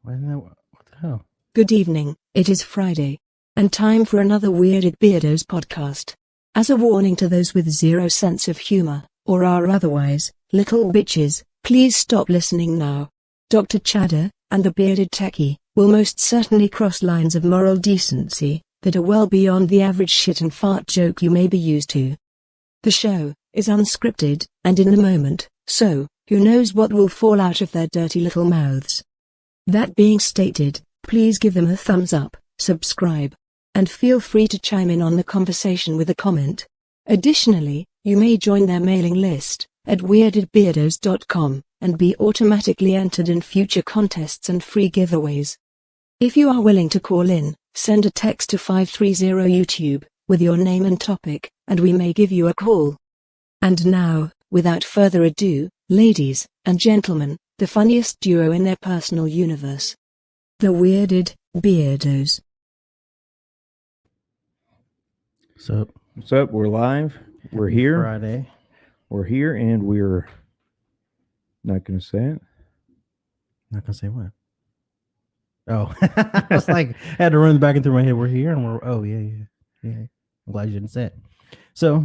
What the hell? Good evening, it is Friday, and time for another Wearded Beirdos podcast. As a warning to those with zero sense of humor, or are otherwise little bitches, please stop listening now. Dr. Chadder and the Bearded Techy will most certainly cross lines of moral decency that are well beyond the average shit and fart joke you may be used to. The show is unscripted and in the moment, so who knows what will fall out of their dirty little mouths. That being stated, please give them a thumbs up, subscribe, and feel free to chime in on the conversation with a comment. Additionally, you may join their mailing list at weirdedbeirdos.com and be automatically entered in future contests and free giveaways. If you are willing to call in, send a text to 530 YouTube with your name and topic, and we may give you a call. And now, without further ado, ladies and gentlemen, the funniest duo in their personal universe, the Wearded Beirdos. What's up? We're live. We're here. Friday. We're here, and we're not going to say it. Not gonna say what? Oh, I was like, I had to run back into my head. We're here, and we're. Oh yeah. I'm glad you didn't say it. So,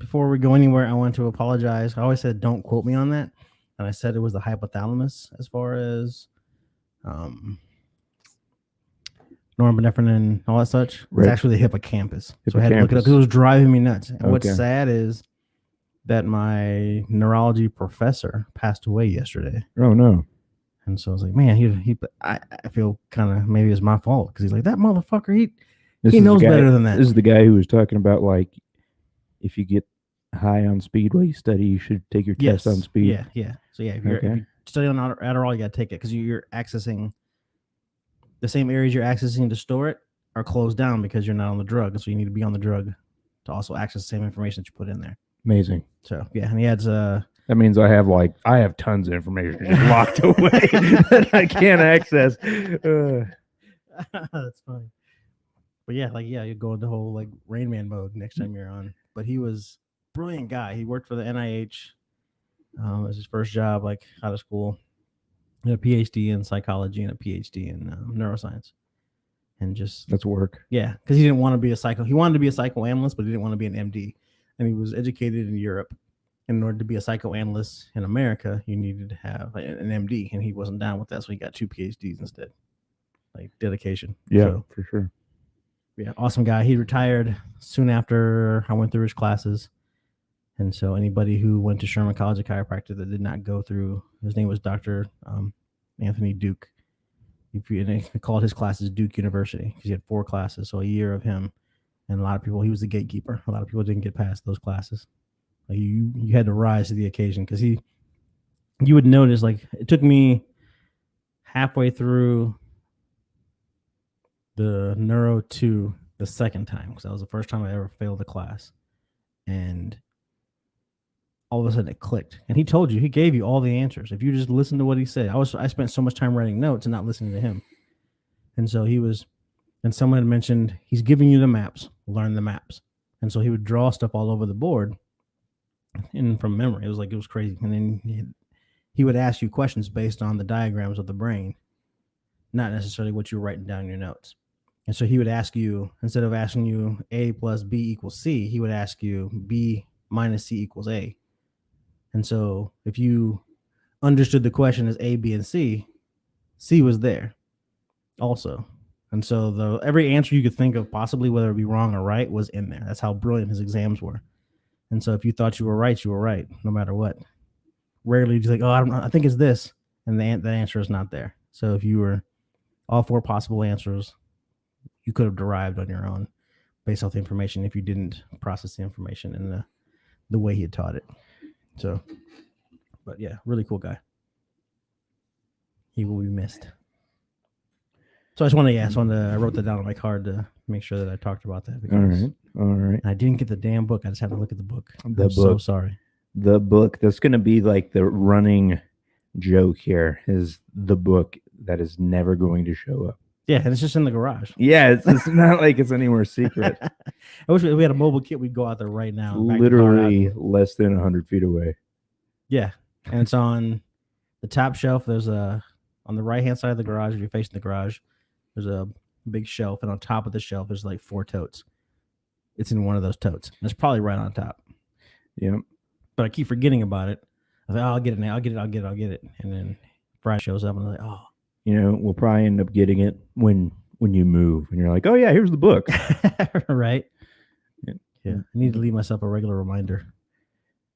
before we go anywhere, I want to apologize. I always said don't quote me on that, and I said it was the hypothalamus as far as norepinephrine and all that such. Right. It's actually the hippocampus. So I had to look it up because it was driving me nuts. And what's sad is that my neurology professor passed away yesterday. Oh no! And so I was like, man, I feel kind of maybe it's my fault because he's like that motherfucker. He knows better than that. This is the guy who was talking about like if you get high on speed while you study, you should take your test on speed. Yeah. So yeah, if you study on Adderall, you got to take it because you're accessing the same areas you're accessing to store it are closed down because you're not on the drug. So you need to be on the drug to also access the same information that you put in there. Amazing. So yeah, and he adds that means I have tons of information just locked away that I can't access. That's funny. But yeah, you go into whole like Rain Man mode next time you're on. But he was a brilliant guy. He worked for the NIH. It was his first job, like out of school. He had a PhD in psychology and a PhD in neuroscience. And just that's work. Yeah, because he didn't want to be he wanted to be a psychoanalyst, but he didn't want to be an MD. And he was educated in Europe. In order to be a psychoanalyst in America, you needed to have an MD, and he wasn't down with that, so he got 2 PhDs instead. Like dedication. Yeah, for sure. Yeah, awesome guy. He retired soon after I went through his classes. And so anybody who went to Sherman College of Chiropractic that did not go through, his name was Dr. Anthony Duke. He called his classes Duke University because he had 4 classes, so a year of him. And a lot of people, he was the gatekeeper. A lot of people didn't get past those classes. Like you had to rise to the occasion because you would notice, like, it took me halfway through the Neuro 2 the second time because that was the first time I ever failed a class. And all of a sudden it clicked. And he told you, he gave you all the answers. If you just listen to what he said, I spent so much time writing notes and not listening to him. And so and someone had mentioned he's giving you the maps, learn the maps. And so he would draw stuff all over the board and from memory. It was crazy. And then he would ask you questions based on the diagrams of the brain, not necessarily what you're writing down in your notes. And so he would ask you, instead of asking you A plus B equals C, he would ask you B minus C equals A. And so if you understood the question as A, B, and C, C was there also. And so every answer you could think of, possibly whether it be wrong or right, was in there. That's how brilliant his exams were. And so if you thought you were right, no matter what. Rarely do you think, oh, I think it's this. And the answer is not there. So if you were all 4 possible answers, you could have derived on your own based off the information if you didn't process the information in the way he had taught it. So, but yeah, really cool guy. He will be missed. So I wrote that down on my card to make sure that I talked about that. All right. I didn't get the damn book. I just had to look at the book. I'm so sorry. The book that's going to be like the running joke here is the book that is never going to show up. Yeah, and it's just in the garage. Yeah, it's not like it's anywhere secret. I wish we had a mobile kit. We'd go out there right now. Literally less than 100 feet away. Yeah, and it's on the top shelf. There's on on the right hand side of the garage. If you're facing the garage, there's a big shelf, and on top of the shelf there's like 4 totes. It's in one of those totes. It's probably right on top. Yeah. But I keep forgetting about it. I was like, oh, I'll get it now. I'll get it. And then Friday shows up and I'm like, oh. We'll probably end up getting it when you move. And you're like, oh, yeah, here's the book. Right. Yeah. I need to leave myself a regular reminder.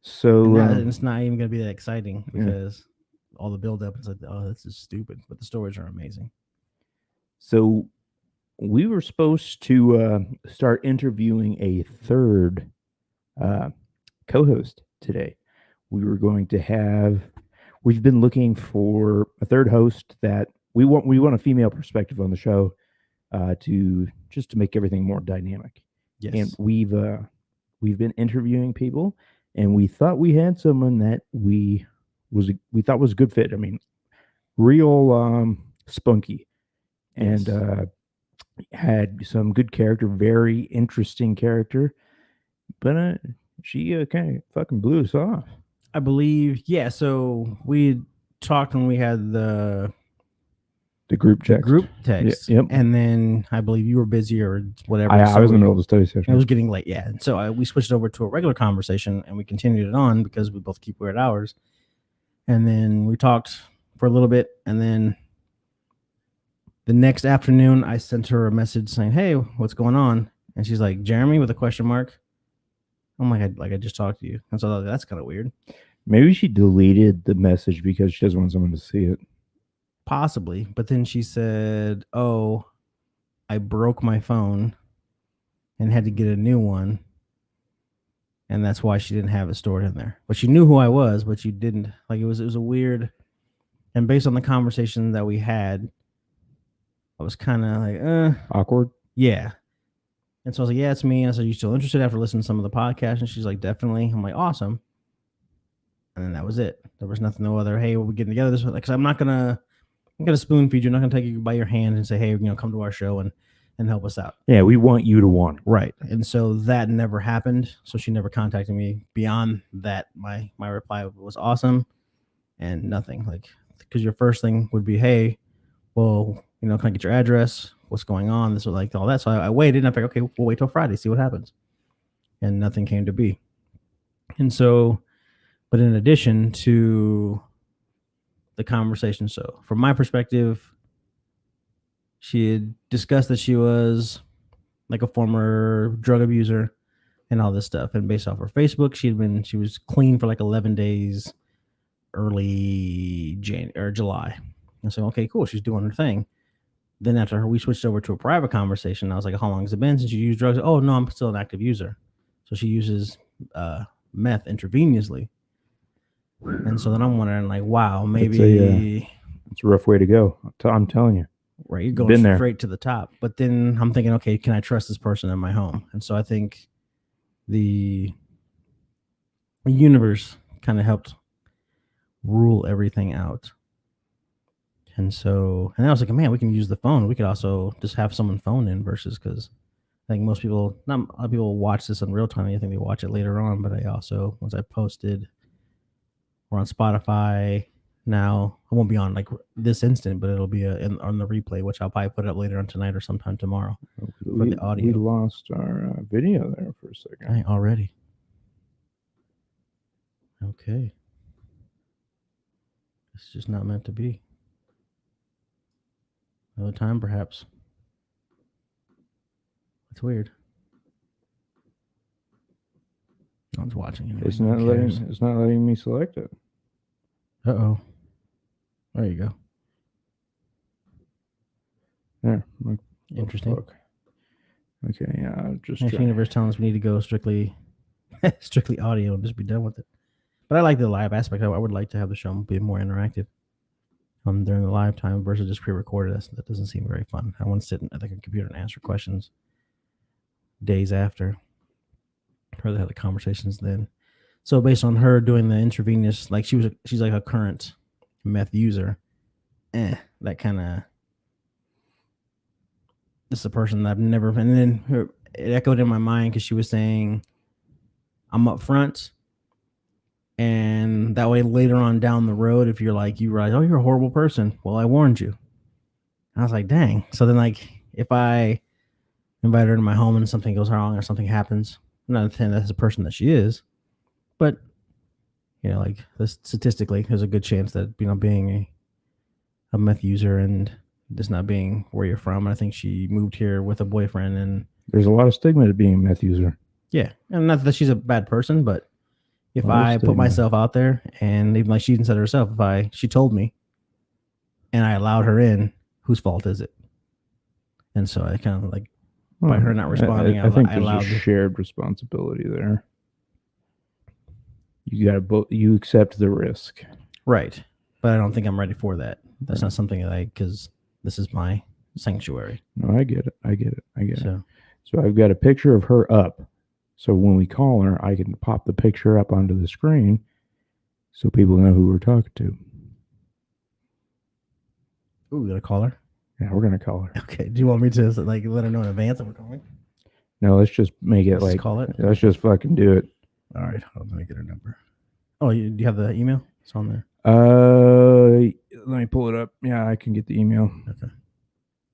So and it's not even going to be that exciting because all the build up is like, oh, this is stupid. But the stories are amazing. So we were supposed to start interviewing a third co-host today. We were going to have. We've been looking for a third host that we want a female perspective on the show to make everything more dynamic. Yes. And we've been interviewing people, and we thought we had someone that we thought was a good fit. I mean, real spunky, and had some good character, very interesting character, but she kind of fucking blew us off. I believe, yeah. So we talked when we had the group text, yep. And then I believe you were busy or whatever. I was in the middle of the study session. It was getting late, yeah. And so we switched over to a regular conversation, and we continued it on because we both keep weird hours. And then we talked for a little bit, and then the next afternoon, I sent her a message saying, "Hey, what's going on?" And she's like, "Jeremy," with a question mark. I'm like I just talked to you. And so I was like, that's kind of weird. Maybe she deleted the message because she doesn't want someone to see it. Possibly. But then she said, oh, I broke my phone and had to get a new one. And that's why she didn't have it stored in there. But she knew who I was, but she didn't. Like it was a weird. And based on the conversation that we had, I was kind of like, awkward. Yeah. And so I was like, yeah, it's me. And I said, you still interested after listening to some of the podcasts? And she's like, definitely. I'm like, awesome. And then that was it. There was nothing, no other, hey, we're getting together this way. Because I'm gonna spoon feed you. I'm not gonna take you by your hand and say, hey, come to our show and help us out. Yeah, we want you to want it. Right. And so that never happened. So she never contacted me beyond that. My reply was awesome and nothing. Like, because your first thing would be, hey, well, can I get your address? What's going on? This was like all that. So I waited and I figured, okay, we'll wait till Friday, see what happens. And nothing came to be. And so, but in addition to the conversation, so from my perspective, she had discussed that she was like a former drug abuser and all this stuff. And based off her Facebook, she was clean for like 11 days, early July. And so, okay, cool. She's doing her thing. Then after we switched over to a private conversation, I was like, how long has it been since you used drugs? Oh, no, I'm still an active user. So she uses meth intravenously. And so then I'm wondering, like, wow, maybe it's a rough way to go. I'm telling you. Right, you're going straight to the top. But then I'm thinking, okay, can I trust this person in my home? And so I think the universe kind of helped rule everything out. And I was like, man, we can use the phone. We could also just have someone phone in versus, because I think not a lot of people watch this in real time. I think they watch it later on. But I also, once I posted, we're on Spotify now. I won't be on like this instant, but it'll be on the replay, which I'll probably put up later on tonight or sometime tomorrow for the audio. We lost our video there for a second. Right, already. Okay. It's just not meant to be. Another time, perhaps. It's weird. No one's watching anyway. It's not letting me select it. Uh-oh. There you go. There. Interesting. Okay, yeah. Just universe telling us we need to go strictly audio and just be done with it. But I like the live aspect. I would like to have the show be more interactive during the live time versus just pre-recorded. That doesn't seem very fun. I want to sit at the computer and answer questions days after. I'd rather have the conversations then. So based on her doing the intravenous, like she's like a current meth user. That kind of, this is a person that I've never, and then it echoed in my mind because she was saying, I'm up front and And that way, later on down the road, if you're like, you realize, oh, you're a horrible person. Well, I warned you. I was like, dang. So then, like, if I invite her to my home and something goes wrong or something happens, I'm not saying that's the person that she is, but, like, statistically, there's a good chance that, being a meth user and just not being where you're from. I think she moved here with a boyfriend, and there's a lot of stigma to being a meth user. Yeah. And not that she's a bad person, but if Lot of I put stigma. myself out there, and even like she even said herself, she told me and I allowed her in, whose fault is it? And so I kind of like, by her not responding, I think I there's allowed a shared responsibility there. You got to you accept the risk. Right. But I don't think I'm ready for that. That's not something that because this is my sanctuary. No, I get it. I get it. So I've got a picture of her up. So when we call her, I can pop the picture up onto the screen so people know who we're talking to. ooh, we got to call her? Yeah, we're going to call her. Okay. Do you want me to like let her know in advance that we're calling? No, let's just make it Let's call it. Let's just fucking do it. All right. Hold on, let me get her number. Oh, do you have the email? It's on there. Let me pull it up. Yeah, I can get the email. Okay.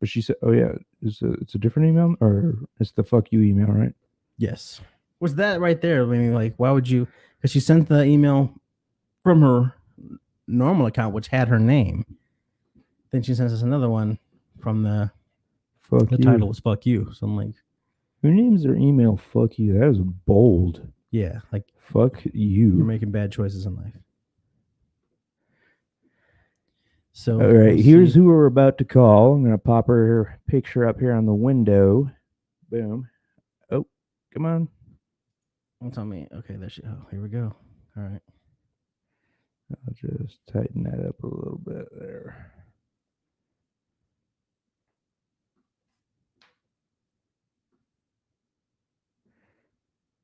But she said, "Oh yeah, it's a different email, or it's the fuck you email, right?" Yes. Was that right there? I mean, like, why would you? Because she sent the email from her normal account, which had her name. Then she sends us another one from the title was "fuck you." So I'm like, who names their email "fuck you"? That is bold. Yeah, like fuck you. You're making bad choices in life. So, all right, here's who we're about to call. I'm going to pop her picture up here on the window. Boom. Oh, come on. Don't tell me. Okay, there she. Oh, here we go. All right. I'll just tighten that up a little bit there.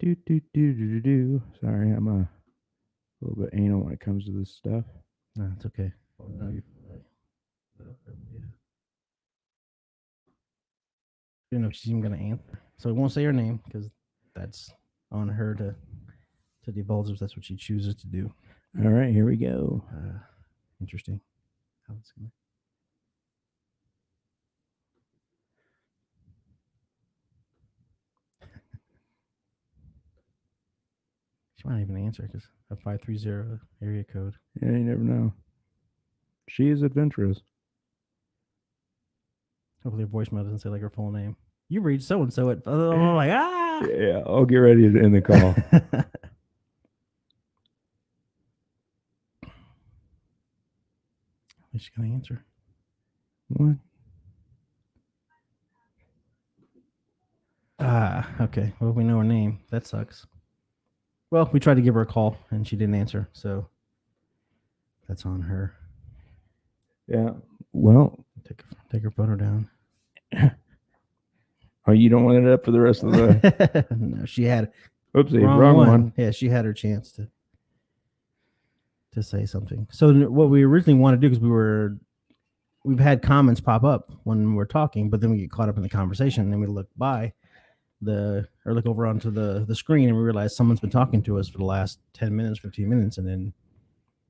Sorry, I'm a little bit anal when it comes to this stuff. No, it's okay. No, you know, she's even gonna answer, so we won't say her name because that's on her to divulge if that's what she chooses to do. All right, here we go. Interesting. How it's gonna. She might even answer because a 530 area code. Yeah, you never know. She is adventurous. Hopefully her voicemail doesn't say like her full name. You read so and so. I'm like, ah. Yeah, I'll get ready to end the call. Is she gonna answer? What? Okay. Well, we know her name. That sucks. Well, we tried to give her a call and she didn't answer, so that's on her. Yeah. Well, take her photo down. Oh, you don't want it up for the rest of the. No, she had. Oopsie, wrong one. Yeah, she had her chance to say something. So what we originally wanted to do, because we've had comments pop up when we're talking, but then we get caught up in the conversation, and then we look look over onto the screen, and we realize someone's been talking to us for the last 10 minutes, 15 minutes, and then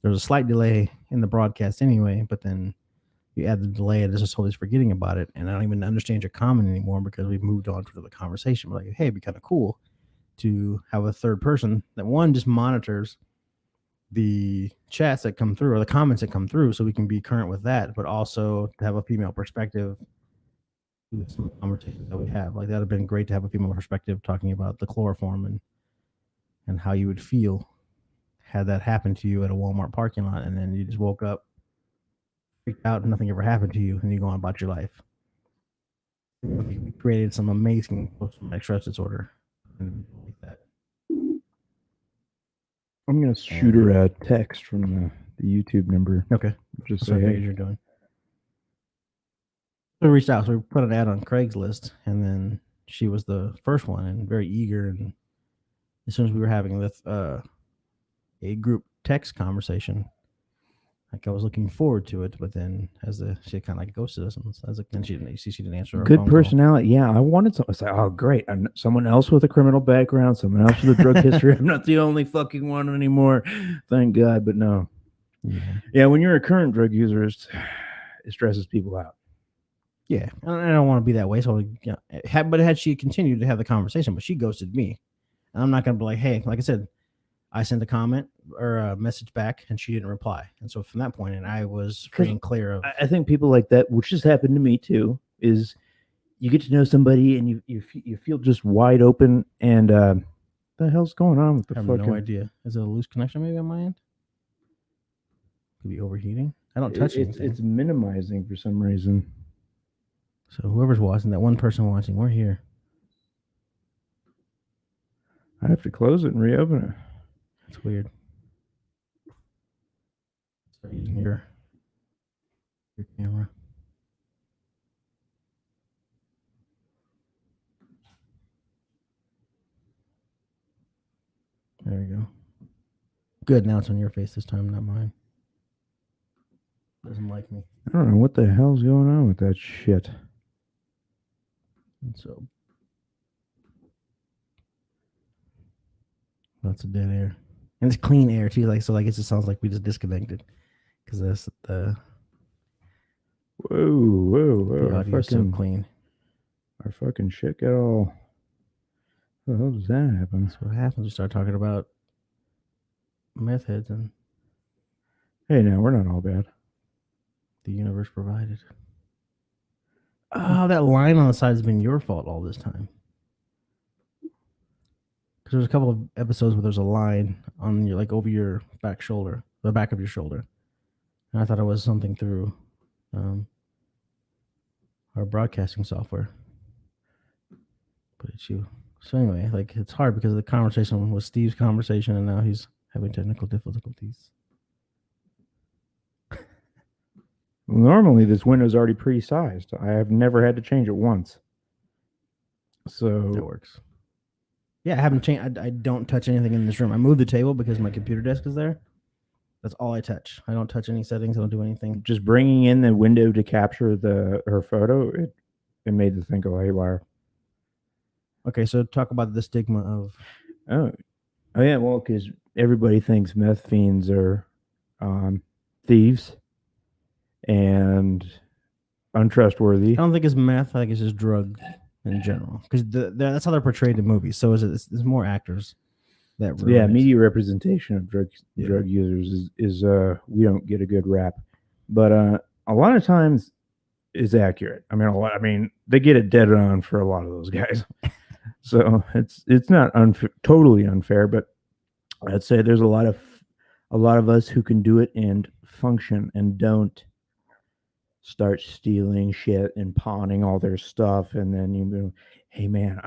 there's a slight delay in the broadcast anyway, but then you add the delay and it's just always forgetting about it, and I don't even understand your comment anymore because we've moved on to the conversation. We're like, hey, it'd be kind of cool to have a third person that one just monitors the chats that come through or the comments that come through so we can be current with that, but also to have a female perspective with some conversations that we have. Like, that would have been great to have a female perspective talking about the chloroform and how you would feel had that happen to you at a Walmart parking lot, and then you just woke up freaked out and nothing ever happened to you, and you go on about your life. We created some amazing post-traumatic stress disorder. Like that. I'm gonna shoot her a text from the YouTube number. Okay. Just say, hey, you're doing. So we reached out. So we put an ad on Craigslist, and then she was the first one and very eager. And as soon as we were having this a group text conversation, Like I was looking forward to it, but then as the she kind of like ghosted us, and I was like, then she didn't answer. Our Good phone call. personality. Yeah, I wanted to. It's like, oh, great. Someone else with a criminal background, someone else with a drug history. I'm not the only fucking one anymore. Thank God. But no. Yeah, when you're a current drug user, it stresses people out. Yeah, and I don't want to be that way. So, but had she continued to have the conversation, but she ghosted me, and I'm not gonna be like, hey, like I said, I sent a comment or a message back, and she didn't reply, and so from that point, and I was free and clear of. I think people like that, which has happened to me too, is you get to know somebody and you feel just wide open, and the hell's going on with the I have fucking? no idea. Is it a loose connection maybe on my end? Could be overheating. I don't touch anything. It's minimizing for some reason. So whoever's watching, that one person watching, we're here. I have to close it and reopen it. It's weird. Start using your camera. There you go. Good. Now it's on your face this time, not mine. Doesn't like me. I don't know what the hell's going on with that shit. And so lots of dead air, and it's clean air too. Like so, like it just sounds like we just disconnected because that's the whoa! the audio is so clean. Our fucking shit got all. What the hell does that happen? That's what happens. We start talking about meth heads, and hey, now we're not all bad. The universe provided. Oh, that line on the side has been your fault all this time. Because there's a couple of episodes where there's a line on your, like, over your back shoulder, the back of your shoulder, and I thought it was something through our broadcasting software, but it's you. So anyway, like it's hard because of the conversation was Steve's conversation, and now he's having technical difficulties. Well, normally this window's already pre-sized. I have never had to change it once. So that works. Yeah, I haven't changed. I don't touch anything in this room. I moved the table because my computer desk is there. That's all I touch. I don't touch any settings. I don't do anything. Just bringing in the window to capture her photo, it made the thing go haywire. Okay, so talk about the stigma of. Oh yeah, well, because everybody thinks meth fiends are thieves and untrustworthy. I don't think it's meth. I think it's just drug in general, because that's how they're portrayed in movies. So it's more actors that media representation of drug users is we don't get a good rap, but a lot of times is accurate. I mean they get it dead on for a lot of those guys. So it's not totally unfair, but I'd say there's a lot of us who can do it and function and don't start stealing shit and pawning all their stuff, and then you go, hey man,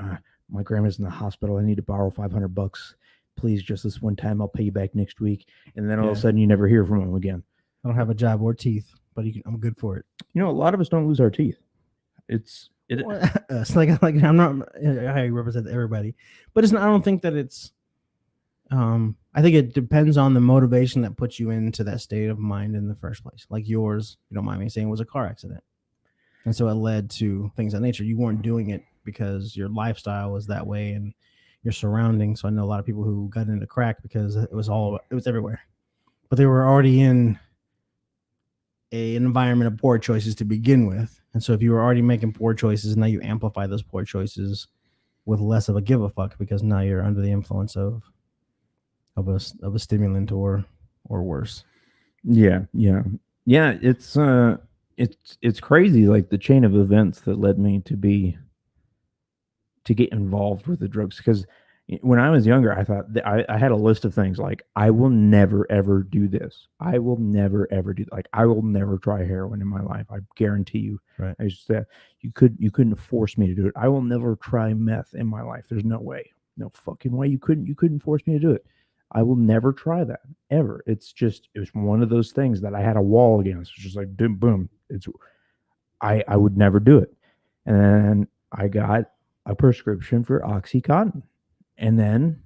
my grandma's in the hospital. I need to borrow $500. Please, just this one time. I'll pay you back next week. And then all of a sudden, you never hear from them again. I don't have a job or teeth, but I'm good for it. You know, a lot of us don't lose our teeth. It's like I'm not. I represent everybody, but it's not. I don't think that it's. I think it depends on the motivation that puts you into that state of mind in the first place. Like yours, you don't mind me saying, was a car accident. And so it led to things of nature. You weren't doing it because your lifestyle was that way and your surroundings. So I know a lot of people who got into crack because it was everywhere. But they were already in an environment of poor choices to begin with. And so if you were already making poor choices, now you amplify those poor choices with less of a give a fuck because now you're under the influence of a stimulant or worse. Yeah. It's crazy, like the chain of events that led me to get involved with the drugs. Because when I was younger, I thought I had a list of things like I will never ever do this. I will never ever do like I will never try heroin in my life. I guarantee you. Right. I just said you couldn't force me to do it. I will never try meth in my life. There's no way. No fucking way. You couldn't force me to do it. I will never try that ever. It was one of those things that I had a wall against. It's just like boom, boom. I would never do it. And then I got a prescription for oxycodone, and then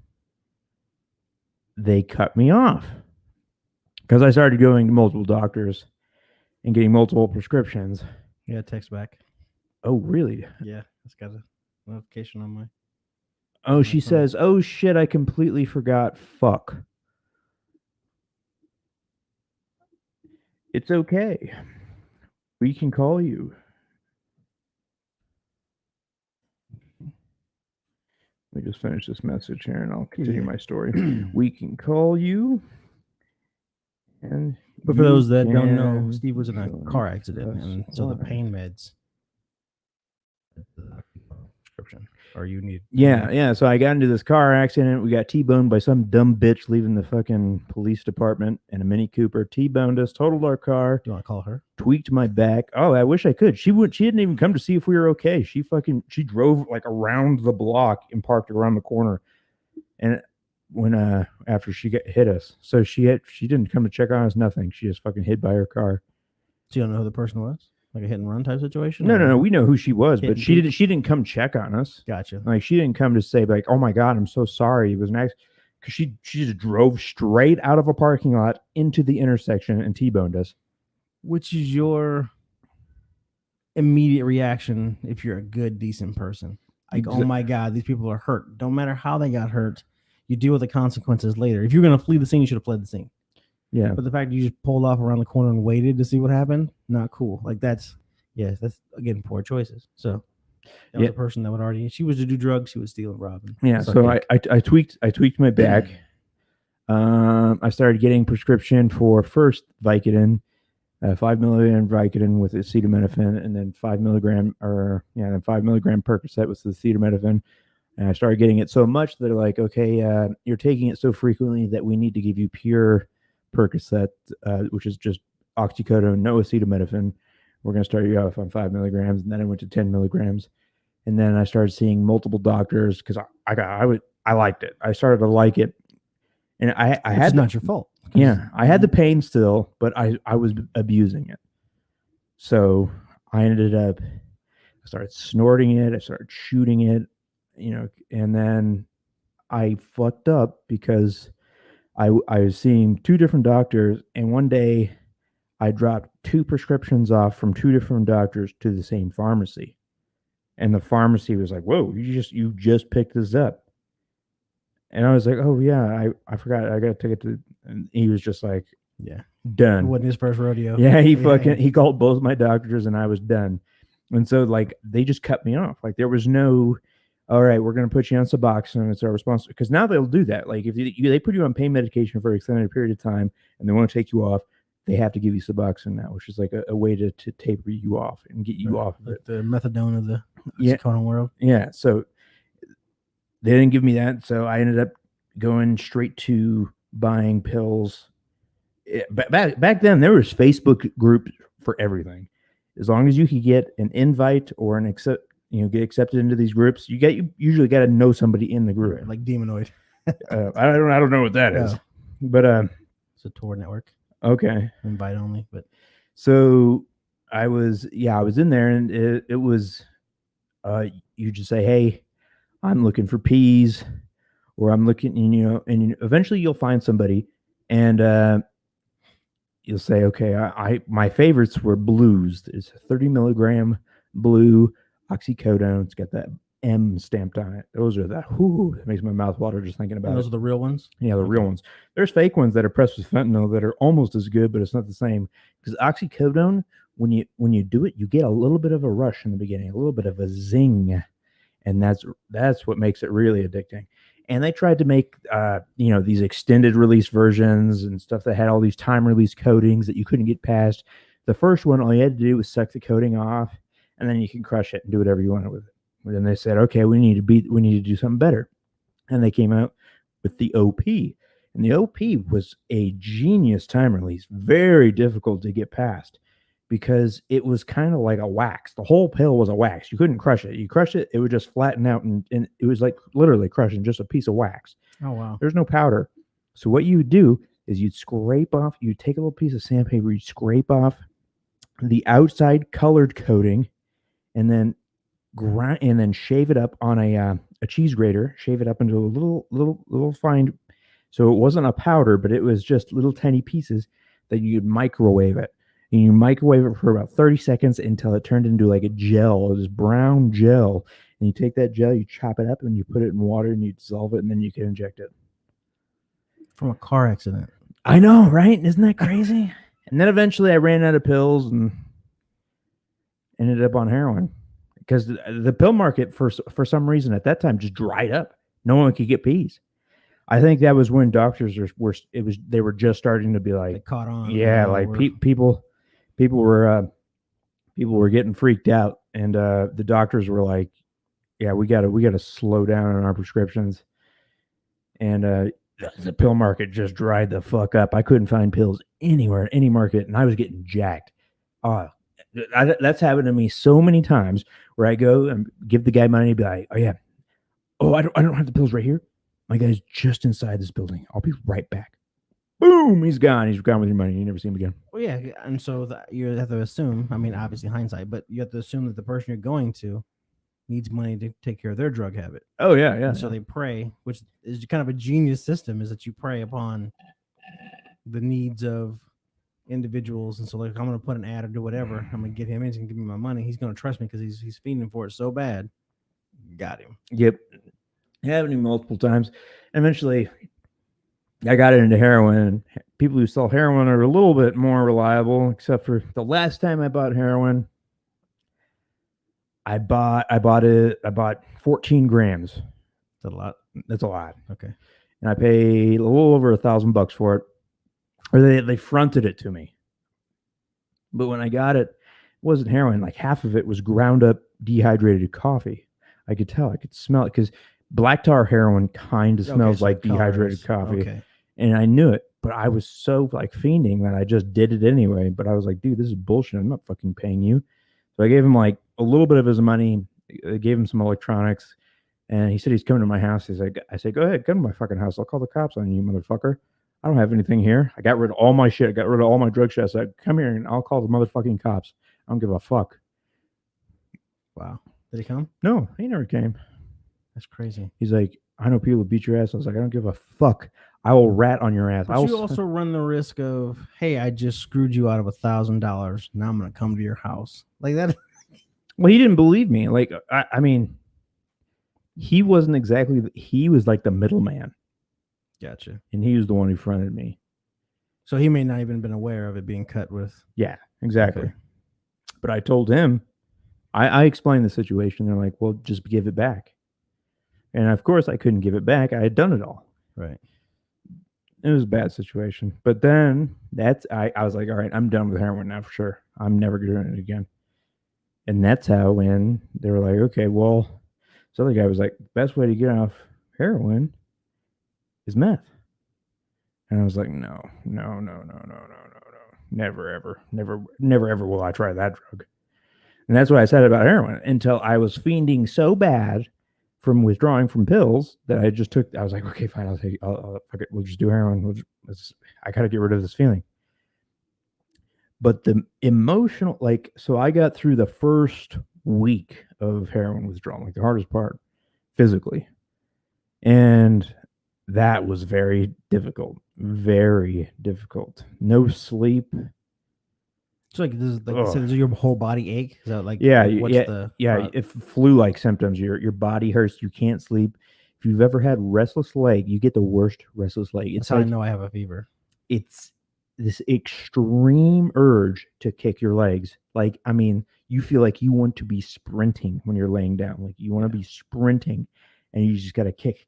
they cut me off. because I started going to multiple doctors and getting multiple prescriptions. Yeah, text back. Oh, really? Yeah, it's got a notification on my. Oh, she phone. says, "Oh shit, I completely forgot. Fuck. It's okay. We can call you." Let me just finish this message here, and I'll continue Yeah. my story. We can call you. And But for those that don't know, can Steve was in a join car accident, us and so the live. pain meds. Prescription, or you need. Yeah. So I got into this car accident. We got T-boned by some dumb bitch leaving the fucking police department in a Mini Cooper. T-boned us, totaled our car, Do you want to call her? tweaked my back. Oh, I wish I could. She didn't even come to see if we were okay. She drove like around the block and parked around the corner. And when after she hit us, so she didn't come to check on us. Nothing. She just fucking hid by her car. So you don't know who the person was? Like a hit and run type situation? No. We know who she was, but Hit and she didn't come check on us. Gotcha. Like she didn't come to say like, "Oh my god, I'm so sorry." It was nice because she just drove straight out of a parking lot into the intersection and T-boned us. Which is your immediate reaction if you're a good, decent person? Like, oh my god, these people are hurt. Don't matter how they got hurt, you deal with the consequences later. If you're gonna flee the scene, you should have fled the scene. Yeah. But the fact that you just pulled off around the corner and waited to see what happened, not cool. Like that's again poor choices. So that was a person that would already. She was to do drugs. She was stealing, robbing. Yeah. So I tweaked my back. I started getting prescription for first Vicodin, 5 milligram Vicodin with acetaminophen, and then 5 milligram Percocet with the acetaminophen. And I started getting it so much that they're like, okay, you're taking it so frequently that we need to give you pure Percocet, which is just oxycodone, no acetaminophen. We're going to start you off on 5 milligrams, and then I went to 10 milligrams, and then I started seeing multiple doctors because I liked it. I started to like it, and I had it's not your fault. Yeah, I had the pain still, but I was abusing it. So I ended up, I started snorting it, I started shooting it, and then I fucked up because I was seeing 2 different doctors, and one day I dropped 2 prescriptions off from 2 different doctors to the same pharmacy. And the pharmacy was like, "Whoa, you just picked this up." And I was like, "Oh yeah, I forgot. I got to take it to," and he was just like, Yeah, done. It wasn't his first rodeo. Yeah, he called both my doctors and I was done. And so like they just cut me off. Like there was no, all right, we're going to put you on Suboxone. It's our response. Because now they'll do that. Like if they put you on pain medication for an extended period of time and they want to take you off, they have to give you Suboxone now, which is like a way to taper you off and get you off of it. The methadone of the oxycodone world. Yeah. So they didn't give me that. So I ended up going straight to buying pills. Back then, there was Facebook groups for everything. As long as you could get an invite or get accepted into these groups, you usually got to know somebody in the group. Right, like Demonoid. I don't know what that is, but it's a Tor network. Okay, invite only. But so I was in there, and it was you just say, "Hey, I'm looking for peas," or "I'm looking," and eventually you'll find somebody, and you'll say, "Okay, my favorites were blues. It's a 30 milligram blue oxycodone. It's got that M stamped on it. Those are it makes my mouth water just thinking about it. Those are the real ones? Yeah, the real ones. There's fake ones that are pressed with fentanyl that are almost as good, but it's not the same. Because oxycodone, when you do it, you get a little bit of a rush in the beginning, a little bit of a zing. And that's what makes it really addicting. And they tried to make these extended release versions and stuff that had all these time release coatings that you couldn't get past. The first one, all you had to do was suck the coating off, and then you can crush it and do whatever you wanted with it. And then they said, okay, we need to do something better. And they came out with the OP. And the OP was a genius time release, very difficult to get past because it was kind of like a wax. The whole pill was a wax. You couldn't crush it. You crush it, it would just flatten out, and it was like literally crushing just a piece of wax. Oh, wow. There's no powder. So what you would do is you'd take a little piece of sandpaper, you'd scrape off the outside colored coating, and then grind, and then shave it up on a cheese grater, shave it up into a little fine. So it wasn't a powder, but it was just little tiny pieces. Then you'd microwave it. And you microwave it for about 30 seconds until it turned into like a gel, this brown gel. And you take that gel, you chop it up, and you put it in water, and you dissolve it, and then you can inject it. From a car accident. I know, right? Isn't that crazy? And then eventually I ran out of pills and ended up on heroin because the pill market for some reason at that time just dried up. No one could get P's. I think that was when doctors they were just starting to be They like, caught on. yeah, like people were getting freaked out, and the doctors were like, yeah, we gotta slow down on our prescriptions, and the pill market just dried the fuck up. I couldn't find pills anywhere, any market, and I was getting jacked. That's happened to me so many times where I go and give the guy money and be like, oh yeah, I don't have the pills right here. My guy's just inside this building. I'll be right back. Boom, he's gone. He's gone with your money. You never see him again. Well, yeah, and so you have to assume. I mean, obviously hindsight, but you have to assume that the person you're going to needs money to take care of their drug habit. Oh yeah, yeah. And so they prey, which is kind of a genius system, is that you prey upon the needs of individuals. And so, like, I'm going to put an ad or do whatever. I'm going to get him in. He's going to give me my money. He's going to trust me because he's feeding for it so bad. Got him. Yep. It happened to me multiple times. And eventually, I got into heroin. People who sell heroin are a little bit more reliable, except for the last time I bought heroin. I bought 14 grams. That's a lot. That's a lot. Okay. And I paid a little over $1,000 for it. Or they fronted it to me. But when I got it, it wasn't heroin. Like half of it was ground up dehydrated coffee. I could tell. I could smell it because black tar heroin kind of smells like dehydrated coffee. Okay. And I knew it, but I was so like fiending that I just did it anyway. But I was like, dude, this is bullshit. I'm not fucking paying you. So I gave him like a little bit of his money. I gave him some electronics. And he said he's coming to my house. I said, go ahead, come to my fucking house. I'll call the cops on you, motherfucker. I don't have anything here. I got rid of all my shit. I got rid of all my drug shit. I said, come here and I'll call the motherfucking cops. I don't give a fuck. Wow. Did he come? No, he never came. That's crazy. He's like, I know people who beat your ass. I was like, I don't give a fuck. I will rat on your ass. But you also run the risk of, hey, I just screwed you out of $1,000. Now I'm going to come to your house. Like that. Well, he didn't believe me. Like, I mean, he wasn't exactly, he was like the middleman. Gotcha. And he was the one who fronted me. So he may not even been aware of it being cut with. Yeah, exactly. Okay. But I told him, I explained the situation. They're like, well, just give it back. And of course, I couldn't give it back. I had done it all. Right. It was a bad situation. But then I was like, all right, I'm done with heroin now for sure. I'm never doing it again. And that's how when they were like, okay, well, this other guy was like, the best way to get off heroin is meth. And I was like, no. Never, ever will I try that drug. And that's what I said about heroin until I was fiending so bad from withdrawing from pills that I just took. I was like, okay, fine, we'll just do heroin. I got to get rid of this feeling. But the emotional, so I got through the first week of heroin withdrawal, like the hardest part physically. And that was very difficult. Very difficult. No sleep. So does your whole body ache? Is that If flu-like symptoms, your body hurts, you can't sleep. If you've ever had restless leg, you get the worst restless leg. That's how I know I have a fever. It's this extreme urge to kick your legs. Like, I mean, you feel like you want to be sprinting when you're laying down. Like you want to be sprinting and you just got to kick.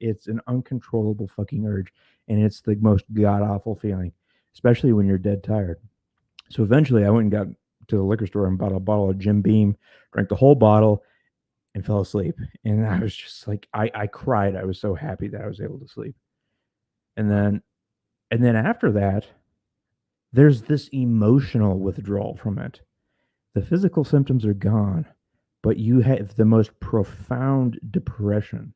It's an uncontrollable fucking urge. And it's the most god-awful feeling, especially when you're dead tired. So eventually I went and got to the liquor store and bought a bottle of Jim Beam, drank the whole bottle, and fell asleep. And I was just like, I cried. I was so happy that I was able to sleep. And then after that, there's this emotional withdrawal from it. The physical symptoms are gone, but you have the most profound depression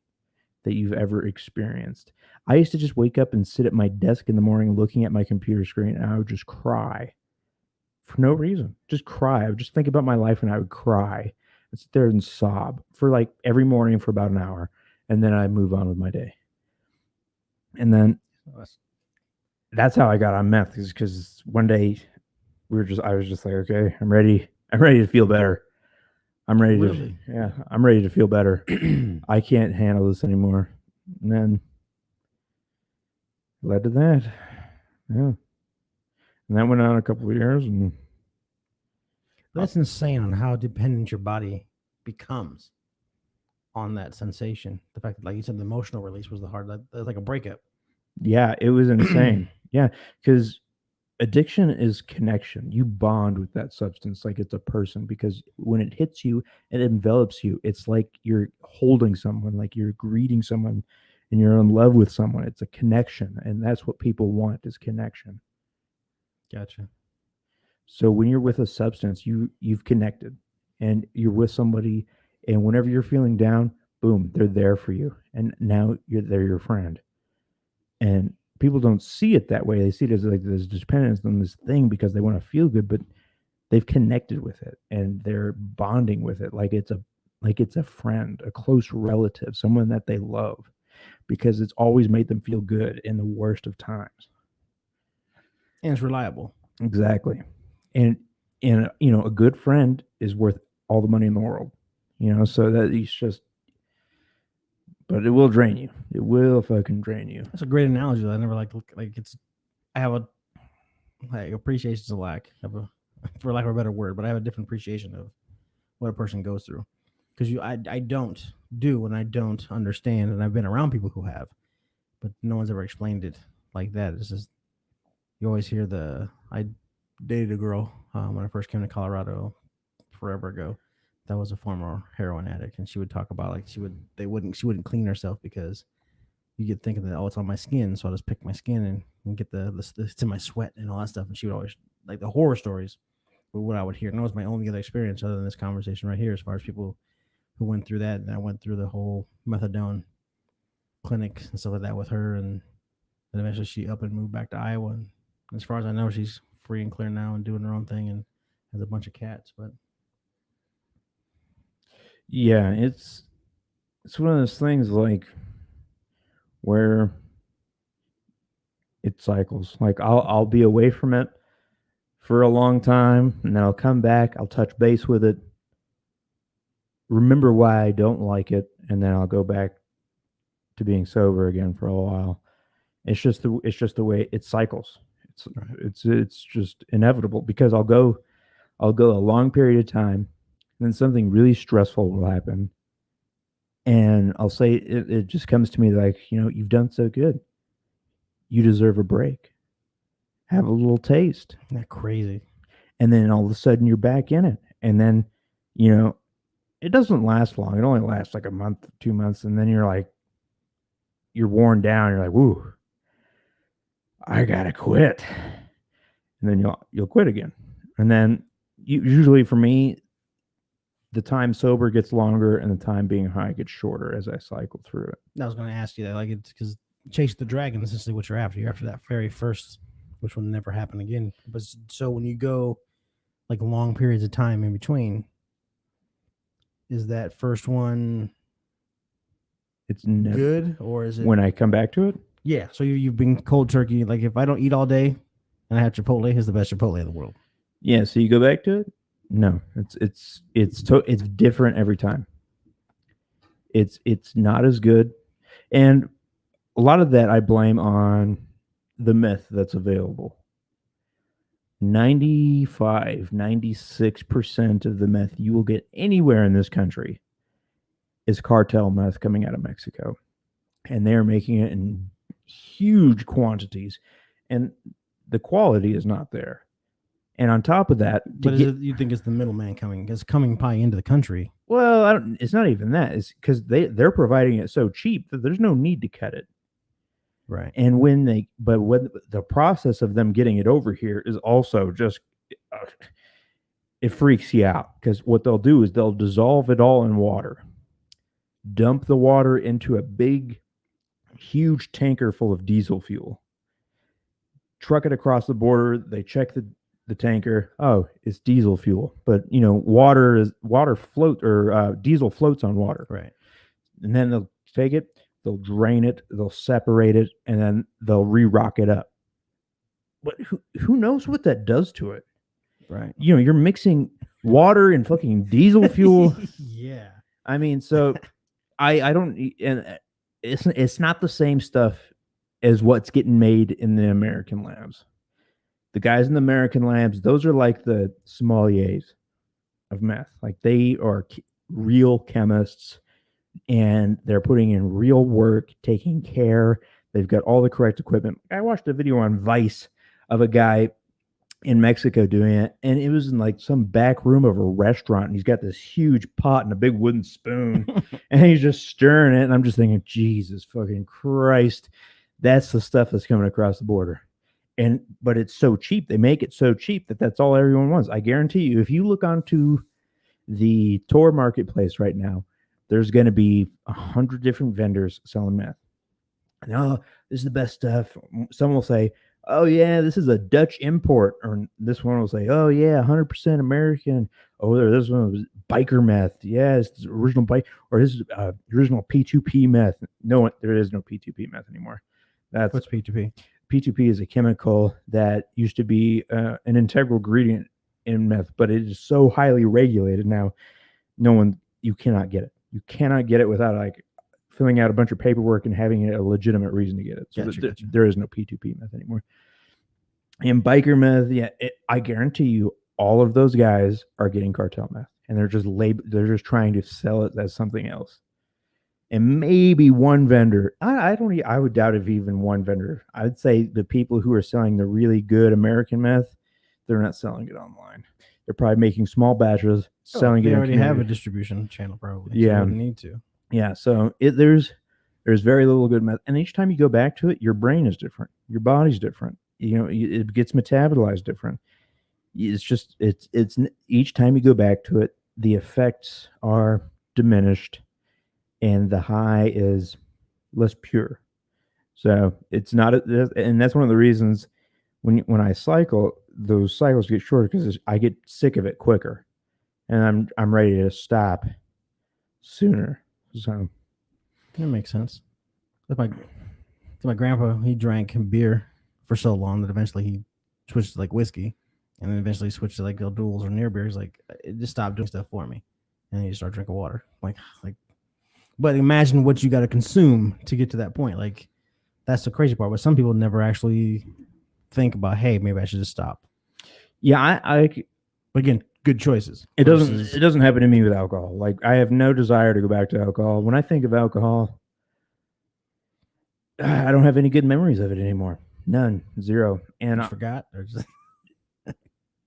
that you've ever experienced. I used to just wake up and sit at my desk in the morning looking at my computer screen, and I would just cry. For no reason. Just cry. I would just think about my life and I would cry. I'd sit there and sob for like every morning for about an hour. And then I'd move on with my day. And then that's how I got on meth, is because one day I was just like, okay, I'm ready to feel better. I'm ready Really? I'm ready to feel better. I can't handle this anymore. And then led to that. Yeah. And that went on a couple of years, and That's insane on how dependent your body becomes on that sensation. The fact that, like you said, the emotional release was the hard. That's like a breakup. yeah, it was insane. Yeah, because addiction is connection. You bond with that substance like it's a person, because when it hits you, it envelops you. It's like you're holding someone, like you're greeting someone, and you're in love with someone. It's a connection, and that's what people want, is connection. Gotcha. So when you're with a substance, you've connected, and you're with somebody, and whenever you're feeling down, boom, they're there for you, and now they're your friend. And people don't see it that way. They see it as like this dependence on this thing because they want to feel good, but they've connected with it and they're bonding with it like it's a friend, a close relative, someone that they love, because it's always made them feel good in the worst of times. And it's reliable. Exactly. And a good friend is worth all the money in the world. So that it's just, but it will drain you. It will fucking drain you. That's a great analogy. I never like it's. I have a appreciation is a lack of a, for lack of a better word, but I have a different appreciation of what a person goes through, because I don't do and I don't understand, and I've been around people who have, but no one's ever explained it like that. It's just, you always hear I dated a girl when I first came to Colorado forever ago that was a former heroin addict, and she would talk about like she wouldn't clean herself because you get thinking that, oh, it's on my skin, so I'll just pick my skin and get it's in my sweat and all that stuff. And she would always, like, the horror stories were what I would hear. And that was my only other experience other than this conversation right here, as far as people who went through that. And I went through the whole methadone clinic and stuff like that with her, and then eventually she up and moved back to Iowa. And as far as I know, she's free and clear now and doing her own thing and has a bunch of cats. But yeah, it's one of those things like where it cycles. Like I'll be away from it for a long time, and then I'll come back, I'll touch base with it, remember why I don't like it, and then I'll go back to being sober again for a while. It's just the way it cycles. It's just inevitable, because I'll go a long period of time, and then something really stressful will happen, and I'll say it just comes to me like, you've done so good. You deserve a break. Have a little taste. isn't that crazy? And then all of a sudden you're back in it. And then, it doesn't last long. It only lasts like a month, 2 months. And then you're worn down. You're like, woo, I gotta quit. And then you'll quit again. And then usually for me, the time sober gets longer and the time being high gets shorter as I cycle through it. I was going to ask you that, like, it's because chase the dragon is essentially what you're after. You're after that very first, which will never happen again. But so when you go like long periods of time in between, is that first one It's good, or is it when I come back to it? Yeah. So you've been cold turkey. Like, if I don't eat all day and I have Chipotle, it's the best Chipotle in the world. Yeah. So you go back to it? No, it's different every time. It's not as good, and a lot of that I blame on the meth that's available. 96% of the meth you will get anywhere in this country is cartel meth coming out of Mexico, and they're making it in huge quantities, and the quality is not there. And on top of that, but you think it's the middleman coming? It's coming probably into the country. Well, it's not even that. It's because they're providing it so cheap that there's no need to cut it. Right. And when the process of them getting it over here is also just, it freaks you out, because what they'll do is they'll dissolve it all in water, dump the water into a big, huge tanker full of diesel fuel, truck it across the border. They check the tanker. Oh, it's diesel fuel, but water float, or diesel floats on water. Right. And then they'll take it, they'll drain it, they'll separate it, and then they'll re-rock it up. But who knows what that does to it? Right. You know, you're mixing water and fucking diesel fuel. Yeah. I mean, so I don't, and it's not the same stuff as what's getting made in the American labs. The guys in the American labs, those are like the sommeliers of meth. Like they are real chemists, and they're putting in real work, taking care. They've got all the correct equipment. I watched a video on Vice of a guy in Mexico doing it, and it was in like some back room of a restaurant, and he's got this huge pot and a big wooden spoon, and he's just stirring it, and I'm just thinking, Jesus fucking Christ, that's the stuff that's coming across the border. But it's so cheap. They make it so cheap that that's all everyone wants. I guarantee you, if you look onto the Tor marketplace right now, there's going to be 100 different vendors selling meth. And, oh, this is the best stuff. Some will say, oh yeah, this is a Dutch import, or this one will say, oh yeah, 100% American. Oh, this one was biker meth. Yeah, it's original bike, or this is original P2P meth. No, there is no P2P meth anymore. That's What's P2P? P2P is a chemical that used to be an integral ingredient in meth, but it is so highly regulated now. You cannot get it. You cannot get it without like filling out a bunch of paperwork and having a legitimate reason to get it. So Gotcha. there is no P2P meth anymore. And biker meth, yeah, I guarantee you, all of those guys are getting cartel meth, and they're just trying to sell it as something else. And maybe one vendor, I would doubt if even one vendor. I would say the people who are selling the really good American meth, they're not selling it online. They're probably making small batches, selling it. They already have a distribution channel, probably. Yeah, so they wouldn't need to. Yeah, so there's very little good meth, and each time you go back to it, your brain is different, your body's different. You know, it gets metabolized different. It's just it's each time you go back to it, the effects are diminished, and the high is less pure. So it's not, and that's one of the reasons when I cycle, those cycles get shorter because I get sick of it quicker, and I'm ready to stop sooner. So that makes sense. My grandpa, he drank beer for so long that eventually he switched to like whiskey, and then eventually switched to like duels or near beer. He's like, it just stopped doing stuff for me, and then you start drinking water. Like, but imagine what you got to consume to get to that point. Like, that's the crazy part. But some people never actually think about, hey, maybe I should just stop. Yeah, I again, good choices. It doesn't happen to me with alcohol. Like, I have no desire to go back to alcohol. When I think of alcohol, I don't have any good memories of it anymore. None, zero. And I forgot. Or just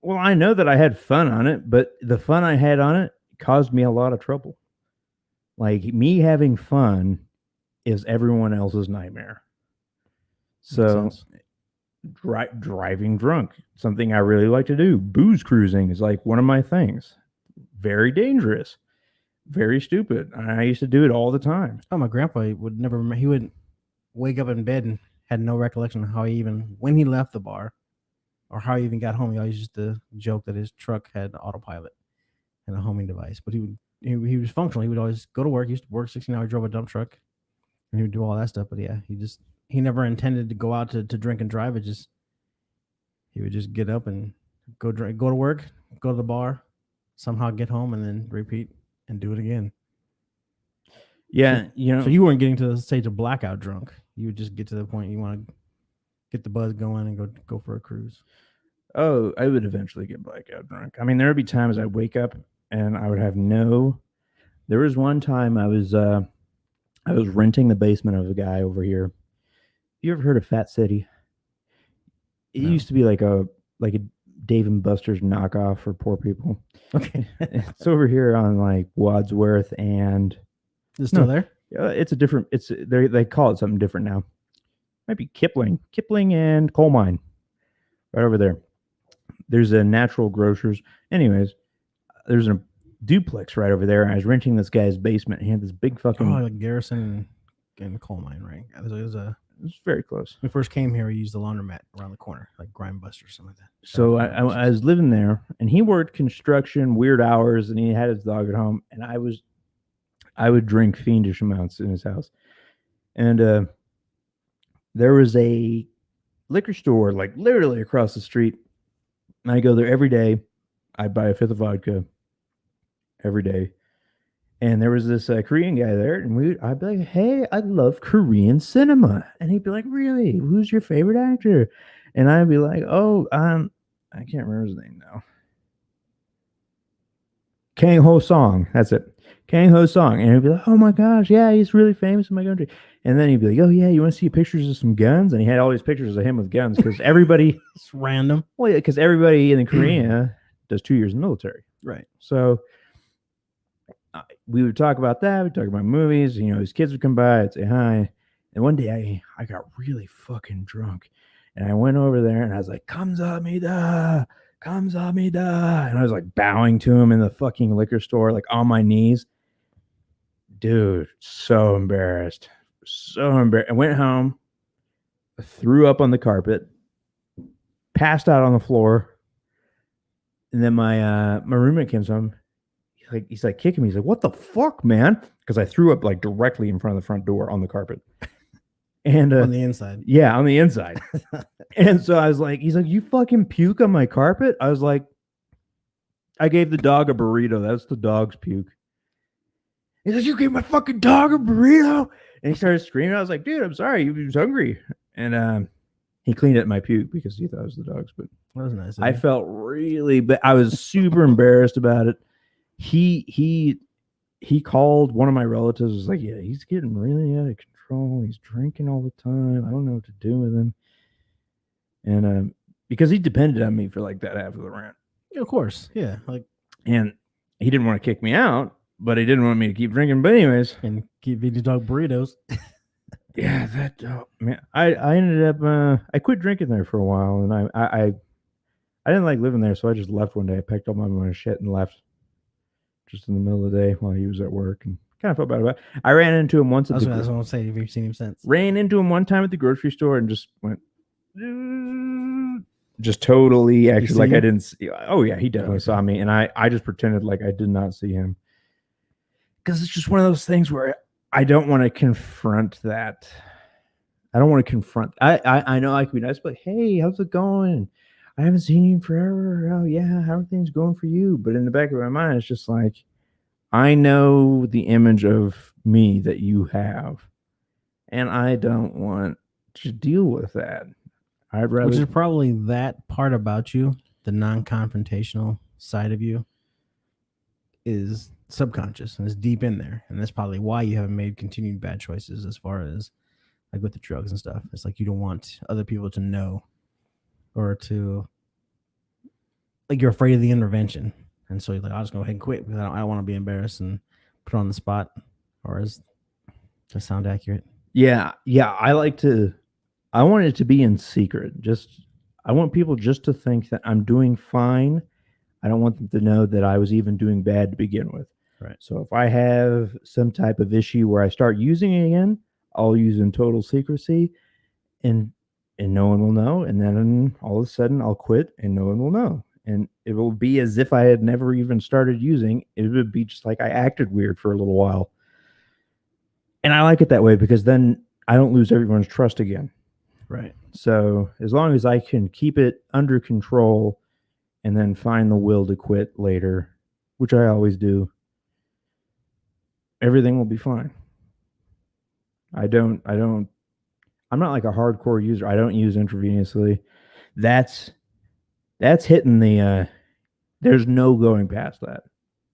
well, I know that I had fun on it, but the fun I had on it caused me a lot of trouble. Like, me having fun is everyone else's nightmare. So driving drunk, something I really like to do. Booze cruising is like one of my things. Very dangerous, very stupid. I used to do it all the time. Oh, my grandpa would never remember. He would wake up in bed and had no recollection of when he left the bar or how he even got home. He always used to joke that his truck had autopilot and a homing device, but he was functional. He would always go to work. He used to work 16 hours, drove a dump truck, and he would do all that stuff. But yeah, he never intended to go out to drink and drive. He would just get up and go to work, go to the bar, somehow get home, and then repeat and do it again. Yeah, So you weren't getting to the stage of blackout drunk. You would just get to the point you want to get the buzz going and go for a cruise. Oh, I would eventually get blackout drunk. I mean, there would be times I'd wake up and I would have no. There was one time I was renting the basement of a guy over here. You ever heard of Fat City? It used to be like a Dave and Buster's knockoff for poor people. Okay. It's over here on like Wadsworth and. It's still there? It's a different. They call it something different now. Might be Kipling and Coal Mine, right over there. There's a Natural Grocers. Anyways, there's a duplex right over there. I was renting this guy's basement. He had this big fucking. Oh, like Garrison and Coal Mine, right? It's very close. When we first came here, we used the laundromat around the corner, like Grindbuster or something like that. So I was living there, and he worked construction, weird hours, and he had his dog at home, and I would drink fiendish amounts in his house. And there was a liquor store, like literally across the street. And I go there every day. I buy a fifth of vodka every day. And there was this Korean guy there, and I'd be like, "Hey, I love Korean cinema," and he'd be like, "Really? Who's your favorite actor?" And I'd be like, "Oh, I can't remember his name now. Kang Ho Song. That's it. Kang Ho Song." And he'd be like, "Oh my gosh, yeah, he's really famous in my country." And then he'd be like, "Oh yeah, you want to see pictures of some guns?" And he had all these pictures of him with guns because everybody, It's random. well, because everybody in Korea does 2 years in the military. Right. So we would talk about that. We'd talk about movies. You know, his kids would come by. I'd say hi. And one day I got really fucking drunk. And I went over there and I was like, "Kamsahamnida, Kamsahamnida." And I was like bowing to him in the fucking liquor store, like on my knees. Dude, so embarrassed. So embarrassed. I went home, threw up on the carpet, passed out on the floor. And then my roommate comes home. He's like kicking me. He's like, "What the fuck, man?" Because I threw up like directly in front of the front door on the carpet. And On the inside. yeah, on the inside. And so I was like, he's like, "You fucking puke on my carpet?" I was like, "I gave the dog a burrito. That's the dog's puke." He's like, "You gave my fucking dog a burrito?" And he started screaming. I was like, "Dude, I'm sorry. He was hungry." And he cleaned up my puke because he thought it was the dog's. But That was nice. I felt really bad. I was super embarrassed about it. He called one of my relatives. Was like, "Yeah, he's getting really out of control. He's drinking all the time. I don't know what to do with him." And because he depended on me for like that half of the rent. Yeah, of course. Yeah. Like, And he didn't want to kick me out, but he didn't want me to keep drinking. But anyways, and keep eating dog burritos. yeah, that man, I ended up I quit drinking there for a while, and I didn't like living there, so I just left one day. I packed up my shit and left, just in the middle of the day while he was at work, and kind of felt bad about it. I ran into him once. That's what I was going to say. Have you seen him since? Ran into him one time at the grocery store and just went, just totally acted like I didn't see. Oh yeah, he definitely saw me, and I just pretended like I did not see him, because it's just one of those things where I don't want to confront that. I don't want to confront. I know I could be nice, but hey, how's it going? I haven't seen you in forever. Oh yeah, how are things going for you? But in the back of my mind, it's just like, I know the image of me that you have, and I don't want to deal with that. I'd rather. Which is probably that part about you, the non-confrontational side of you, is subconscious and is deep in there, and that's probably why you haven't made continued bad choices as far as like with the drugs and stuff. It's like you don't want other people to know, or to, like, you're afraid of the intervention, and so you're like, "I'll just go ahead and quit because I don't want to be embarrassed and put on the spot." Or does that sound accurate? Yeah. I want it to be in secret. I want people just to think that I'm doing fine. I don't want them to know that I was even doing bad to begin with. Right. So if I have some type of issue where I start using it again, I'll use in total secrecy, and no one will know. And then all of a sudden I'll quit and no one will know. And it will be as if I had never even started using. It would be just like I acted weird for a little while. And I like it that way because then I don't lose everyone's trust again. Right. So as long as I can keep it under control and then find the will to quit later, which I always do, everything will be fine. I'm not like a hardcore user. I don't use intravenously. That's hitting the, there's no going past that.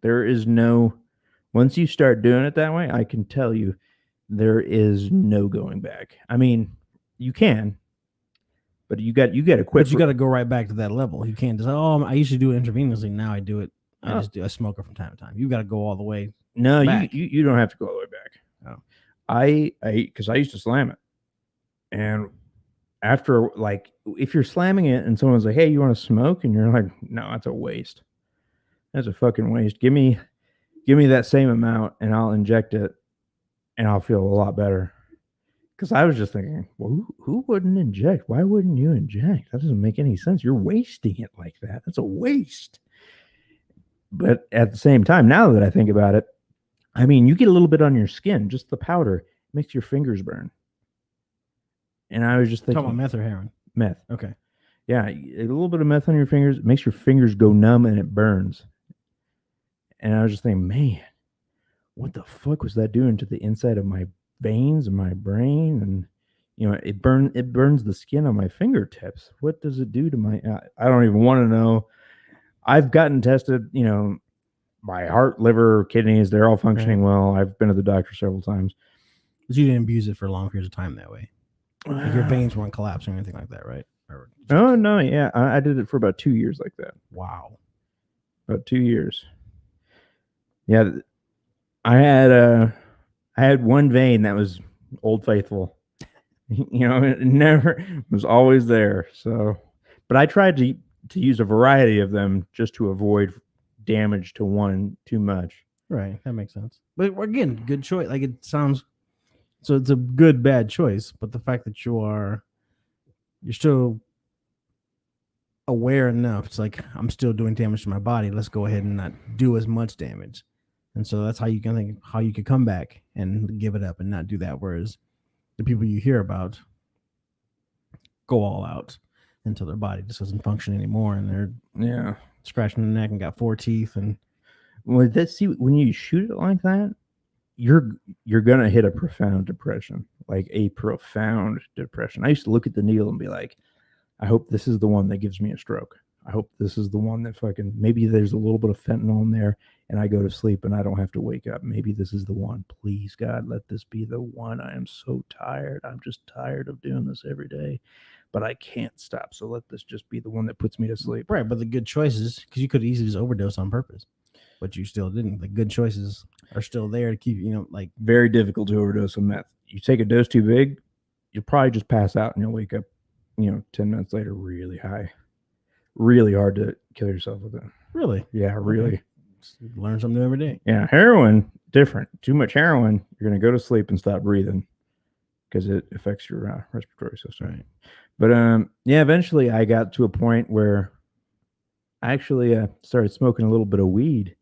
There is no, once you start doing it that way, I can tell you, there is no going back. I mean, you can, but you got to quit. But you got to go right back to that level. You can't just, "Oh, I used to do it intravenously. Now I do it. I smoke it from time to time." You got to go all the way. No, back. you don't have to go all the way back. Oh. Because I used to slam it, and after, like, if you're slamming it and someone's like, "Hey, you want to smoke?" and you're like, "No, that's a waste. That's a fucking waste. Give me that same amount and I'll inject it and I'll feel a lot better." Because I was just thinking, well, who wouldn't inject? Why wouldn't you inject? That doesn't make any sense. You're wasting it like that. That's a waste. But at the same time, now that I think about it, I mean, you get a little bit on your skin, just the powder makes your fingers burn. And I was just thinking, Talking about meth or heroin? Meth. Okay. Yeah, a little bit of meth on your fingers makes your fingers go numb and it burns. And I was just thinking, man, what the fuck was that doing to the inside of my veins and my brain? And it burns the skin on my fingertips. What does it do to my? I don't even want to know. I've gotten tested. My heart, liver, kidneys, they're all functioning well. I've been to the doctor several times. But you didn't abuse it for long periods of time that way. Like your veins weren't collapsing or anything like that, right? Oh no, yeah, I did it for about 2 years like that. Wow. About 2 years. Yeah, I had one vein that was Old Faithful. It never was always there. So, but I tried to use a variety of them just to avoid damage to one too much. Right, that makes sense. But again, good choice. Like it sounds, so it's a good bad choice. But the fact that you're still aware enough, it's like I'm still doing damage to my body. Let's go ahead and not do as much damage. And so that's how you can think how you could come back and give it up and not do that. Whereas the people you hear about go all out until their body just doesn't function anymore, and they're scratching their neck and got 4 teeth. And well, when you shoot it like that, you're gonna hit a profound depression, like a profound depression. I used to look at the needle and be like, I hope this is the one that gives me a stroke. I hope this is the one that fucking, maybe there's a little bit of fentanyl in there and I go to sleep and I don't have to wake up. Maybe this is the one. Please, God, let this be the one. I am so tired. I'm just tired of doing this every day, but I can't stop. So let this just be the one that puts me to sleep. Right, but the good choices, because you could easily just overdose on purpose, but you still didn't. The good choices are still there to keep, like. Very difficult to overdose on meth. You take a dose too big, you'll probably just pass out and you'll wake up 10 minutes later, really high. Really hard to kill yourself with it. Really? Yeah, really. Okay. Learn something new every day. Yeah, heroin, different. Too much heroin, you're going to go to sleep and stop breathing because it affects your respiratory system. Right. But eventually I got to a point where I actually started smoking a little bit of weed,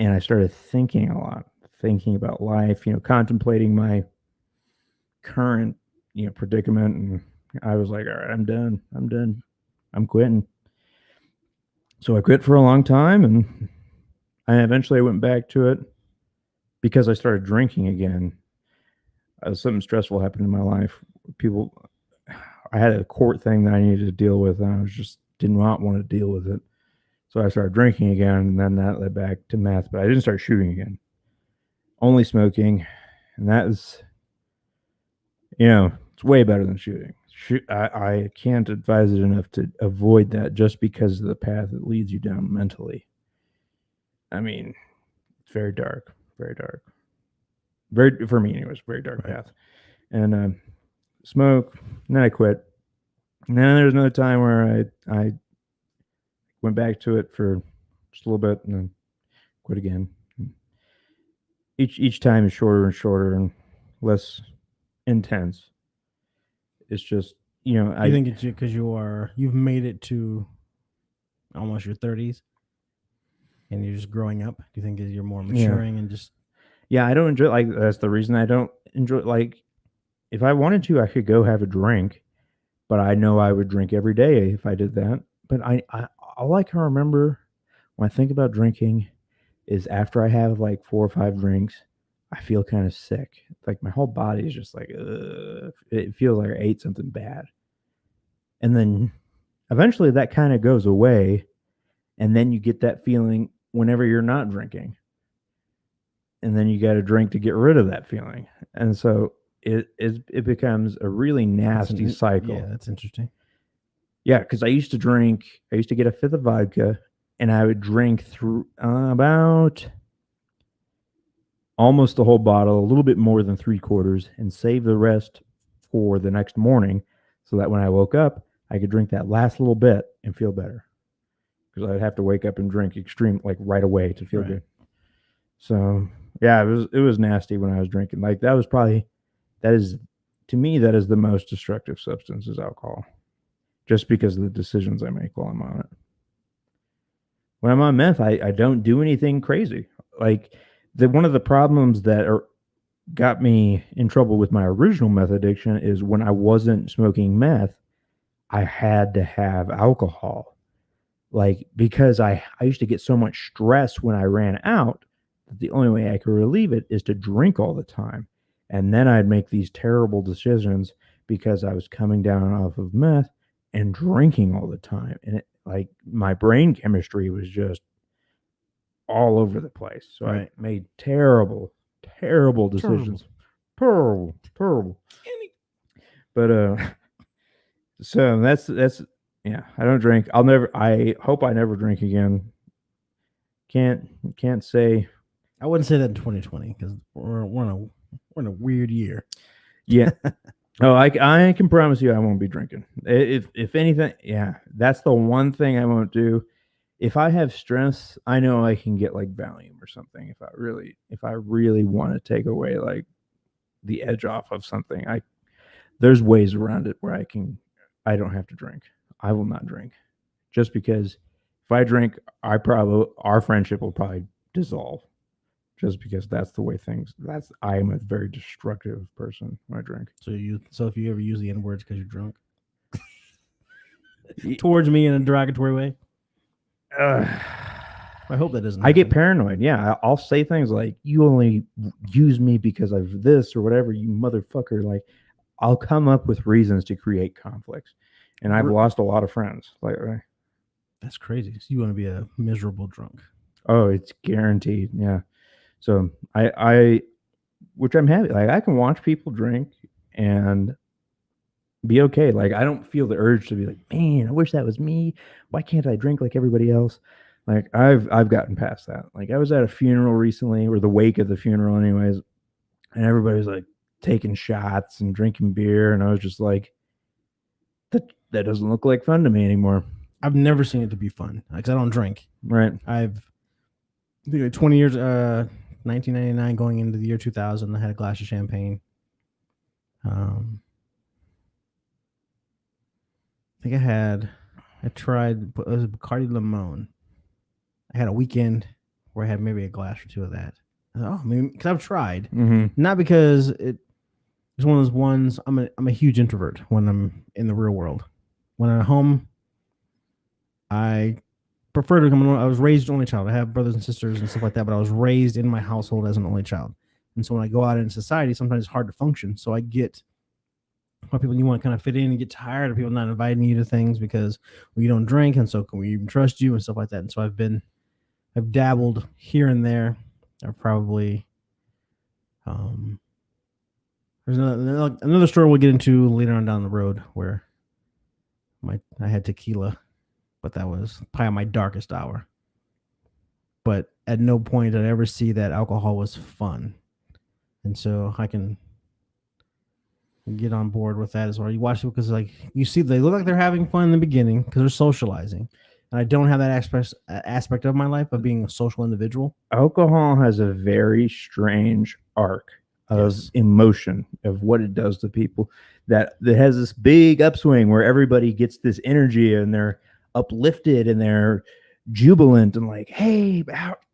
and I started thinking a lot, thinking about life, contemplating my current, predicament. And I was like, all right, I'm done. I'm quitting. So I quit for a long time, and I eventually went back to it because I started drinking again. Something stressful happened in my life. I had a court thing that I needed to deal with, and I did not want to deal with it. So I started drinking again, and then that led back to meth, but I didn't start shooting again. Only smoking, and that is, it's way better than shooting. I can't advise it enough to avoid that just because of the path it leads you down mentally. I mean, it's very dark, very dark. For me anyways, very dark path. And smoke, and then I quit. And then there was another time where I went back to it for just a little bit and then quit again. Each time is shorter and shorter and less intense. It's just, I think it's because you've made it to almost your 30s and you're just growing up. Do you think you're more maturing and just? Yeah, I don't enjoy, that's the reason I don't enjoy, if I wanted to, I could go have a drink, but I know I would drink every day if I did that. But all I can remember when I think about drinking is after I have 4 or 5 drinks, I feel kind of sick. Like my whole body is just it feels like I ate something bad. And then eventually that kind of goes away. And then you get that feeling whenever you're not drinking. And then you got to drink to get rid of that feeling. And so it becomes a really nasty cycle. Yeah, that's interesting. Yeah, because I used to get a fifth of vodka, and I would drink through about almost the whole bottle, a little bit more than 3/4, and save the rest for the next morning so that when I woke up, I could drink that last little bit and feel better. Because I'd have to wake up and drink right away to feel good. So, yeah, it was nasty when I was drinking. To me, that is the most destructive substance is alcohol. Just because of the decisions I make while I'm on it. When I'm on meth, I don't do anything crazy. One of the problems that got me in trouble with my original meth addiction is when I wasn't smoking meth, I had to have alcohol. Like, because I used to get so much stress when I ran out that the only way I could relieve it is to drink all the time. And then I'd make these terrible decisions because I was coming down off of meth and drinking all the time. And it, like, my brain chemistry was just all over the place. So Right. I made terrible decisions. Terrible. But so that's yeah, I don't drink. I hope I never drink again. Can't say. I wouldn't say that in 2020 because we're in a weird year. Yeah. Oh, I can promise you I won't be drinking. If anything, yeah, that's the one thing I won't do. If I have stress, I know I can get like Valium or something. If I really want to take away like the edge off of something, there's ways around it where I don't have to drink. I will not drink, just because if I drink, our friendship will probably dissolve, just because that's the way things. I am a very destructive person when I drink. So if you ever use the N words because you're drunk towards me in a derogatory way, I hope that doesn't. I get paranoid. Yeah, I'll say things like, "You only use me because of this or whatever, you motherfucker." Like, I'll come up with reasons to create conflicts, and I've lost a lot of friends lately. That's crazy. So you want to be a miserable drunk? Oh, it's guaranteed. Yeah. So which I'm happy. Like, I can watch people drink and be okay. Like, I don't feel the urge to be like, man, I wish that was me. Why can't I drink like everybody else? Like, I've gotten past that. Like, I was at a funeral recently, or the wake of the funeral anyways, and everybody was like taking shots and drinking beer, and I was just like, that doesn't look like fun to me anymore. I've never seen it to be fun because I don't drink. Right. I think like 20 years, 1999 going into the year 2000, I had a glass of champagne. I think I tried, it was Bacardi Limon. I had a weekend where I had maybe a glass or two of that. I thought, oh, maybe because I've tried, not because it's one of those ones. I'm a huge introvert when I'm in the real world. When I'm at home, I prefer to come alone. I was raised only child. I have brothers and sisters and stuff like that, but I was raised in my household as an only child. And so when I go out in society, sometimes it's hard to function. So I get why people you want to kind of fit in and get tired of people not inviting you to things because you don't drink, and so can we even trust you and stuff like that. And so I've dabbled here and there. I've probably there's another story we'll get into later on down the road where I had tequila, but that was probably my darkest hour. But at no point did I ever see that alcohol was fun, and so I can get on board with that as well. You watch it because like you see they look like they're having fun in the beginning because they're socializing. And I don't have that aspect of my life of being a social individual. Alcohol has a very strange arc of emotion of what it does to people that has this big upswing where everybody gets this energy and they're uplifted and they're jubilant and like, hey,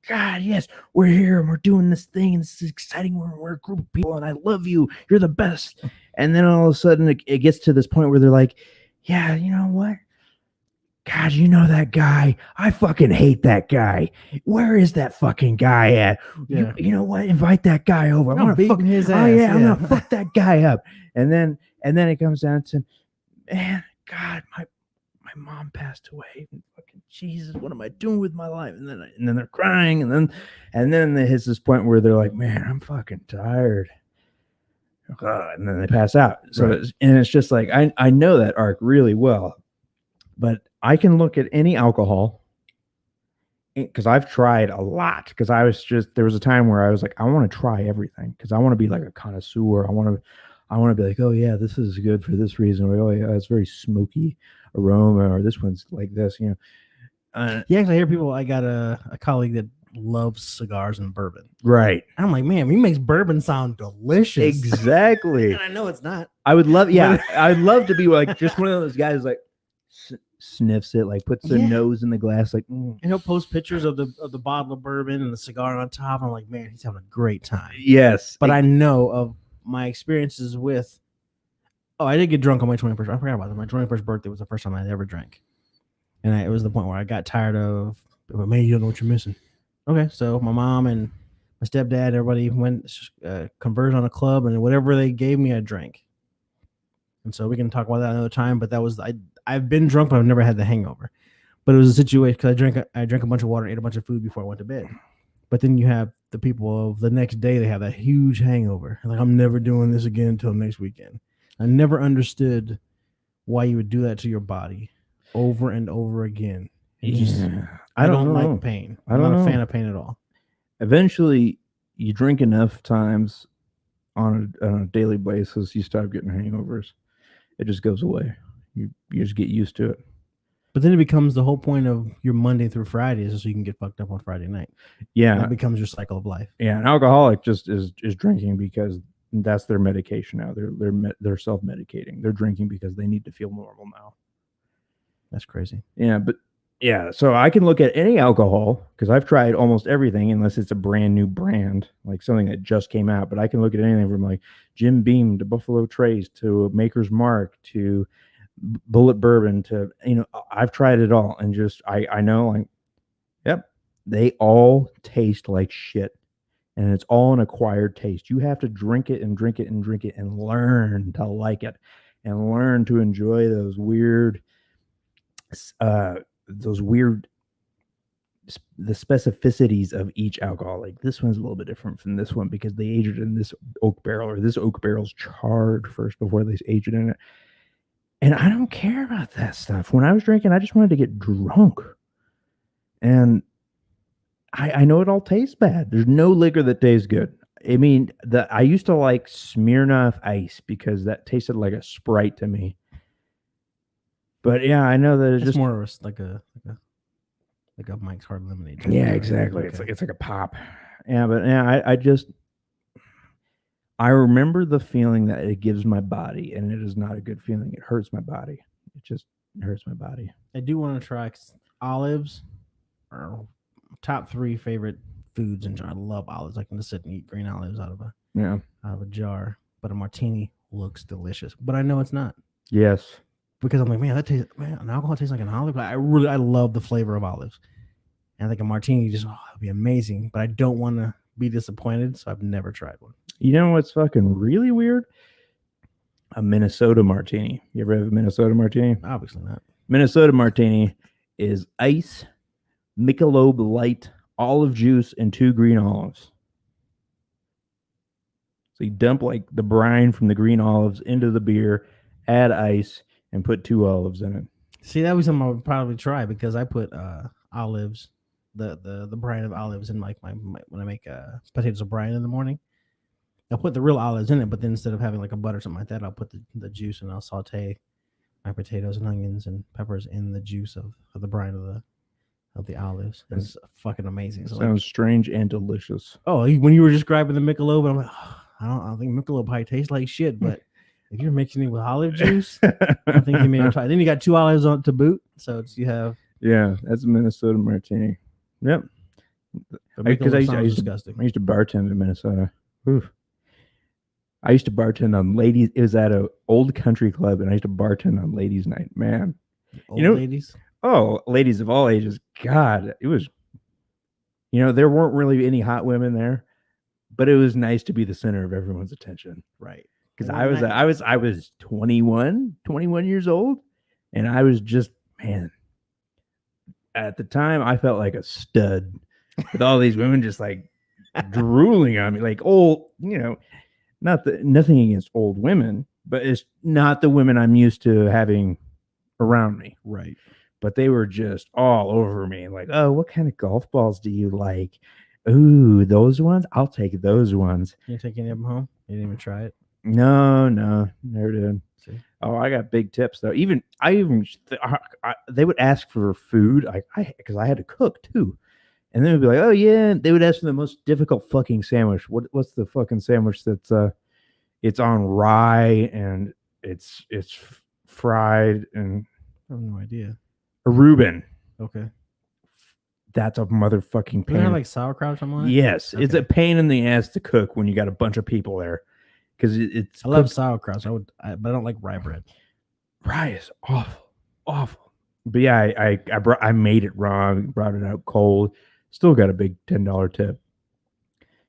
God, yes, we're here and we're doing this thing and this is exciting. We're a group of people and I love you. You're the best. And then all of a sudden it gets to this point where they're like, yeah, you know what? God, you know that guy? I fucking hate that guy. Where is that fucking guy at? Yeah. You know what? Invite that guy over. I'm gonna fuck his ass. Oh yeah, I'm gonna fuck that guy up. And then it comes down to, man, God, my mom passed away. Fucking Jesus, what am I doing with my life? And then they're crying, and then it hits this point where they're like, man, I'm fucking tired. And then they pass out. So right. It's just like I know that arc really well, but I can look at any alcohol because I've tried a lot. Because there was a time where I was like, I want to try everything because I want to be like a connoisseur. I want to be like, oh yeah, this is good for this reason. Or, oh yeah, it's very smoky aroma, or this one's like this, you know. Yeah, I hear people. I got a colleague that loves cigars and bourbon. Right. I'm like, man, he makes bourbon sound delicious. Exactly. And I know it's not. I would love, yeah, I'd love to be like just one of those guys like sniffs it, like puts their nose in the glass, like. And he'll post pictures of the bottle of bourbon and the cigar on top. I'm like, man, he's having a great time. Yes. But I know of my experiences with Oh, I did get drunk on my 21st. I forgot about that. My 21st birthday was the first time I ever drank, and it was the point where I got tired of. But man, you don't know what you're missing. Okay, so my mom and my stepdad, everybody went converged on a club, and whatever they gave me, I drank. And so we can talk about that another time. But that was I've been drunk, but I've never had the hangover. But it was a situation because I drank a bunch of water, ate a bunch of food before I went to bed. But then you have the people of the next day; they have that huge hangover. Like, I'm never doing this again until next weekend. I never understood why you would do that to your body over and over again. I don't know. like pain. I'm not a fan of pain at all. Eventually, you drink enough times on a daily basis, you stop getting hangovers. It just goes away. You just get used to it. But then it becomes the whole point of your Monday through Friday is so you can get fucked up on Friday night. Yeah, that becomes your cycle of life. Yeah, an alcoholic just is drinking because that's their medication now. They're self-medicating. They're drinking because they need to feel normal now. That's crazy. Yeah, but yeah, so I can look at any alcohol because I've tried almost everything unless it's a brand new brand, like something that just came out. But I can look at anything from like Jim Beam to Buffalo Trace to Maker's Mark to Bullet Bourbon to, I've tried it all and just I know, like, yep, they all taste like shit. And it's all an acquired taste. You have to drink it and drink it and drink it and learn to like it and learn to enjoy those weird the specificities of each alcohol. Like, this one's a little bit different from this one because they aged it in this oak barrel, or this oak barrel's charred first before they aged it in it. And I don't care about that stuff. When I was drinking, I just wanted to get drunk. And I know it all tastes bad. There's no liquor that tastes good. I mean, I used to like Smirnoff Ice because that tasted like a Sprite to me. But yeah, I know that it's just more like a Mike's Hard Lemonade. Yeah, exactly. Okay. It's like a pop. Yeah, but yeah, I remember the feeling that it gives my body, and it is not a good feeling. It hurts my body. It hurts my body. I do want to try olives. Are top 3 favorite foods, and I love olives. I can just sit and eat green olives out of a jar. But a martini looks delicious, but I know it's not. Yes, because I'm like, an alcohol tastes like an olive. But I love the flavor of olives, and I think a martini would be amazing. But I don't want to be disappointed, so I've never tried one. You know what's fucking really weird? A Minnesota martini. You ever have a Minnesota martini? Obviously not. Minnesota martini is ice, Michelob Light, olive juice, and 2 green olives. So you dump like the brine from the green olives into the beer, add ice, and put 2 olives in it. See, that was something I would probably try because I put olives, the brine of olives in like my when I make potatoes of brine in the morning. I'll put the real olives in it, but then instead of having like a butter or something like that, I'll put the juice and I'll saute my potatoes and onions and peppers in the juice of the brine of the olives. It's fucking amazing. So sounds strange and delicious. Oh, when you were describing the Michelob, I'm like, I don't think Michelob probably tastes like shit, but if you're mixing it with olive juice, I think you may have tried. Then you got 2 olives on to boot, so you have. Yeah, that's a Minnesota martini. Yep. Because I used to bartend in Minnesota. Oof. I used to bartend on ladies. It was at an old country club, and I used to bartend on ladies' night. Man, ladies. Oh, ladies of all ages. God, it was. There weren't really any hot women there, but it was nice to be the center of everyone's attention. Right. Because I was 21 years old, and I was just, man. At the time, I felt like a stud with all these women just like drooling on me, like old. Nothing against old women, but it's not the women I'm used to having around me. Right. But they were just all over me. Like, oh, what kind of golf balls do you like? Ooh, those ones? I'll take those ones. You take any of them home? You didn't even try it? No, never did. See? Oh, I got big tips though. They would ask for food. Because I had to cook too. And then it'd be like, oh yeah, they would ask for the most difficult fucking sandwich. What's the fucking sandwich that's it's on rye and it's fried and I have no idea. A Reuben. Okay. That's a motherfucking pain. Isn't that like sauerkraut or something like that? Yes, okay. It's a pain in the ass to cook when you got a bunch of people there. because it's I love cooked- sauerkraut, but I don't like rye bread. rye is awful. But yeah, I made it wrong, brought it out cold, still got a big $10 tip.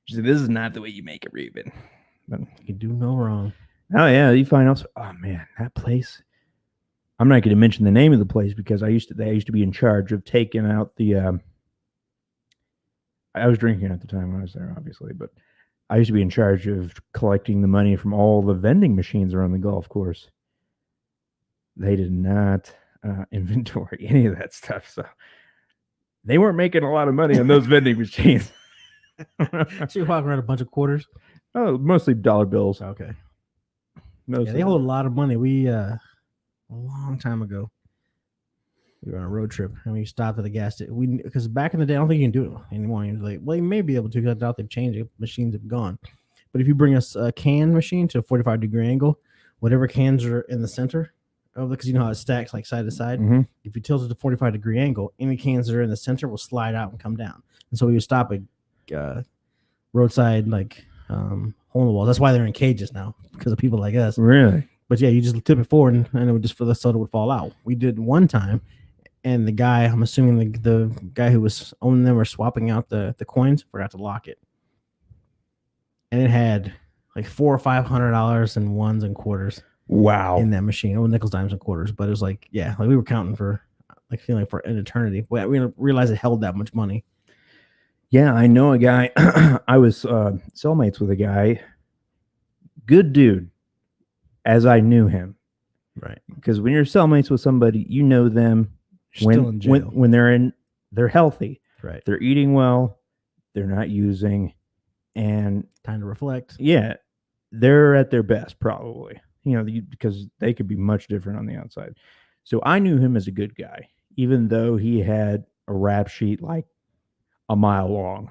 She said, "This is not the way you make it, Reuben." But, You do no wrong. oh yeah, you find out. Oh man, that place. I'm not going to mention the name of the place because they used to be in charge of taking out the. I was drinking at the time when I was there, obviously, but I used to be in charge of collecting the money from all the vending machines around the golf course. They did not inventory any of that stuff, so they weren't making a lot of money on those vending machines. So you're walking around a bunch of quarters. Oh, mostly dollar bills. Okay. Mostly. Yeah, they hold a lot of money. We a long time ago, we were on a road trip and we stopped at a gas station. Because back in the day, I don't think you can do it anymore. You're like, well, you may be able to because I doubt they've changed it. Machines have gone. But if you bring a can machine to a 45-degree angle, whatever cans are in the center of because you know how it stacks like side to side. Mhm. If you tilt it to 45-degree angle, any cans that are in the center will slide out and come down. And so we would stop at roadside like hole in the walls. That's why they're in cages now because of people like us. Really? But yeah, you just tip it forward and it would just for the soda would fall out. We did one time, and the guy, I'm assuming the guy who was owning them or swapping out the coins forgot to lock it, and it had like $400 or $500 in ones and quarters. Wow. In that machine, oh, nickels, dimes, and quarters. But it was like, yeah, like we were counting for like feeling like for an eternity. We didn't realize it held that much money. Yeah, I know a guy. I was cellmates with a guy. Good dude, as I knew him. Right. Because when you're cellmates with somebody, you know them Still in jail. when they're healthy. Right. They're eating well. They're not using, and Time to reflect. yeah, they're at their best probably. You know, because they could be much different on the outside. So I knew him as a good guy, even though he had a rap sheet like a mile long.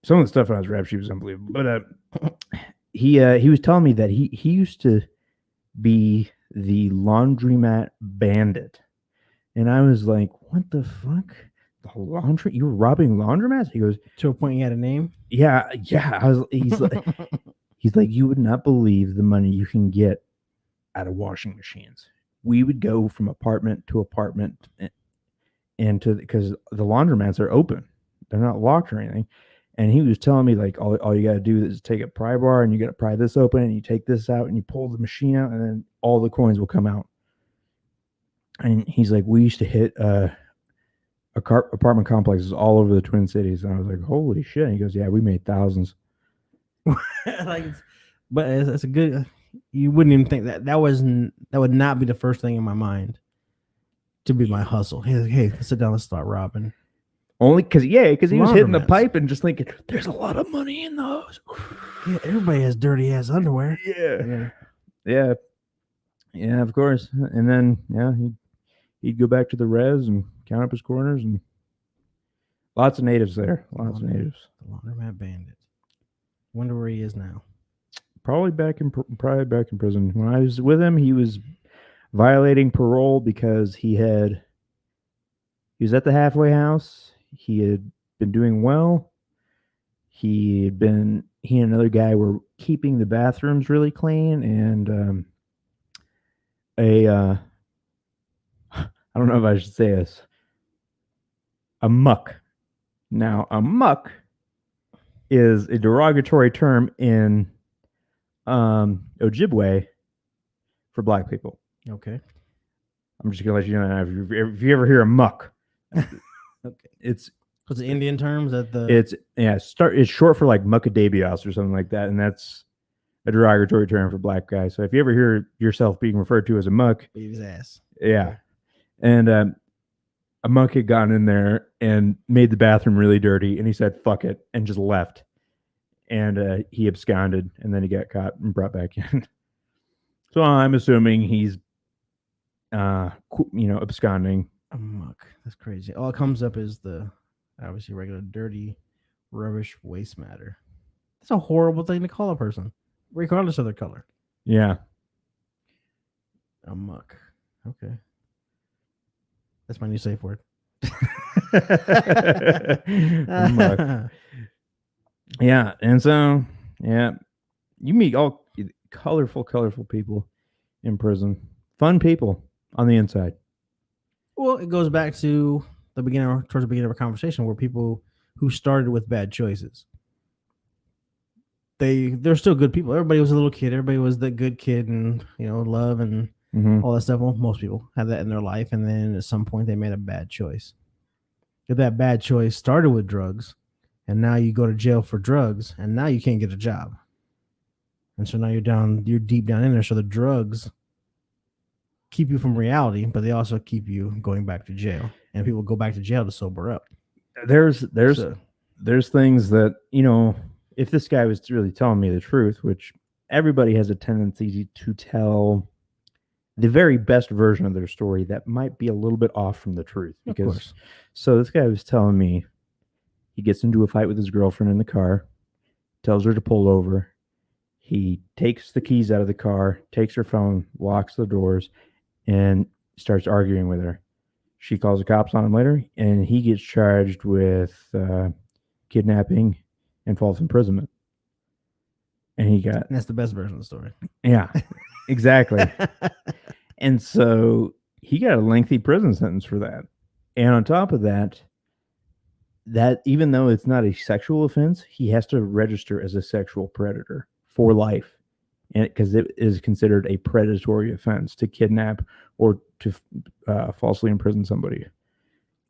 Some of the stuff on his rap sheet was unbelievable. But he was telling me that he used to be the laundromat bandit. And I was like, what the fuck? The laundry? You were robbing laundromats? He goes, To a point, you had a name. yeah. He's like, you would not believe the money you can get out of washing machines. We would go from apartment to apartment and because the laundromats are open. They're not locked or anything. And he was telling me like all you got to do is take a pry bar and you got to pry this open and you take this out and you pull the machine out and then all the coins will come out. And he's like, we used to hit apartment complexes all over the Twin Cities. And I was like, holy shit. And he goes, yeah, we made thousands. Like, but it's a good. You wouldn't even think that would not be the first thing in my mind to be my hustle. Hey, let's sit down, let's start robbing. Only because he was hitting the Laundromats. pipe and just thinking, there's a lot of money in those. Yeah, everybody has dirty ass underwear. Yeah. Yeah, of course. And then he'd go back to the res and count up his corners and lots of natives there. Lots of natives. The laundromat bandit. Wonder where he is now. Probably back in prison. When I was with him, he was violating parole because he was at the halfway house. He had been doing well. He and another guy were keeping the bathrooms really clean, and I don't know if I should say this. A muck. Now, a muck is a derogatory term in Ojibwe for black people. Okay. I'm just gonna let you know that if you ever hear a muck, Okay. it's What's the Indian terms at the? It's short for like muckadabios or something like that, and that's a derogatory term for black guys. So if you ever hear yourself being referred to as a muck, beat his ass. yeah, and a muck had gone in there and made the bathroom really dirty, and he said "fuck it" and just left, and he absconded, and then he got caught and brought back in. So I'm assuming he's, absconding. A muck. That's crazy. All it comes up is the obviously regular dirty, rubbish waste matter. That's a horrible thing to call a person, regardless of their color. Yeah. A muck. Okay. That's my new safe word. A muck. Yeah, and so You meet all colorful people in prison. Fun people on the inside. Well, it goes back to towards the beginning of our conversation, where people who started with bad choices, they're still good people. Everybody was a little kid. Everybody was the good kid, and love and all that stuff. Well, most people have that in their life, and then at some point they made a bad choice. If that bad choice started with drugs, and now you go to jail for drugs, and now you can't get a job, and so now you're deep down in there. So the drugs keep you from reality, but they also keep you going back to jail, and people go back to jail to sober up. There's things that, if this guy was really telling me the truth, which everybody has a tendency to tell the very best version of their story that might be a little bit off from the truth. Because so this guy was telling me he gets into a fight with his girlfriend in the car, tells her to pull over. He takes the keys out of the car, takes her phone, locks the doors, and starts arguing with her. She calls the cops on him later, and he gets charged with kidnapping and false imprisonment. And that's the best version of the story. Yeah, exactly. And so he got a lengthy prison sentence for that. And on top of that even though it's not a sexual offense, he has to register as a sexual predator for life. And because it is considered a predatory offense to kidnap or to falsely imprison somebody.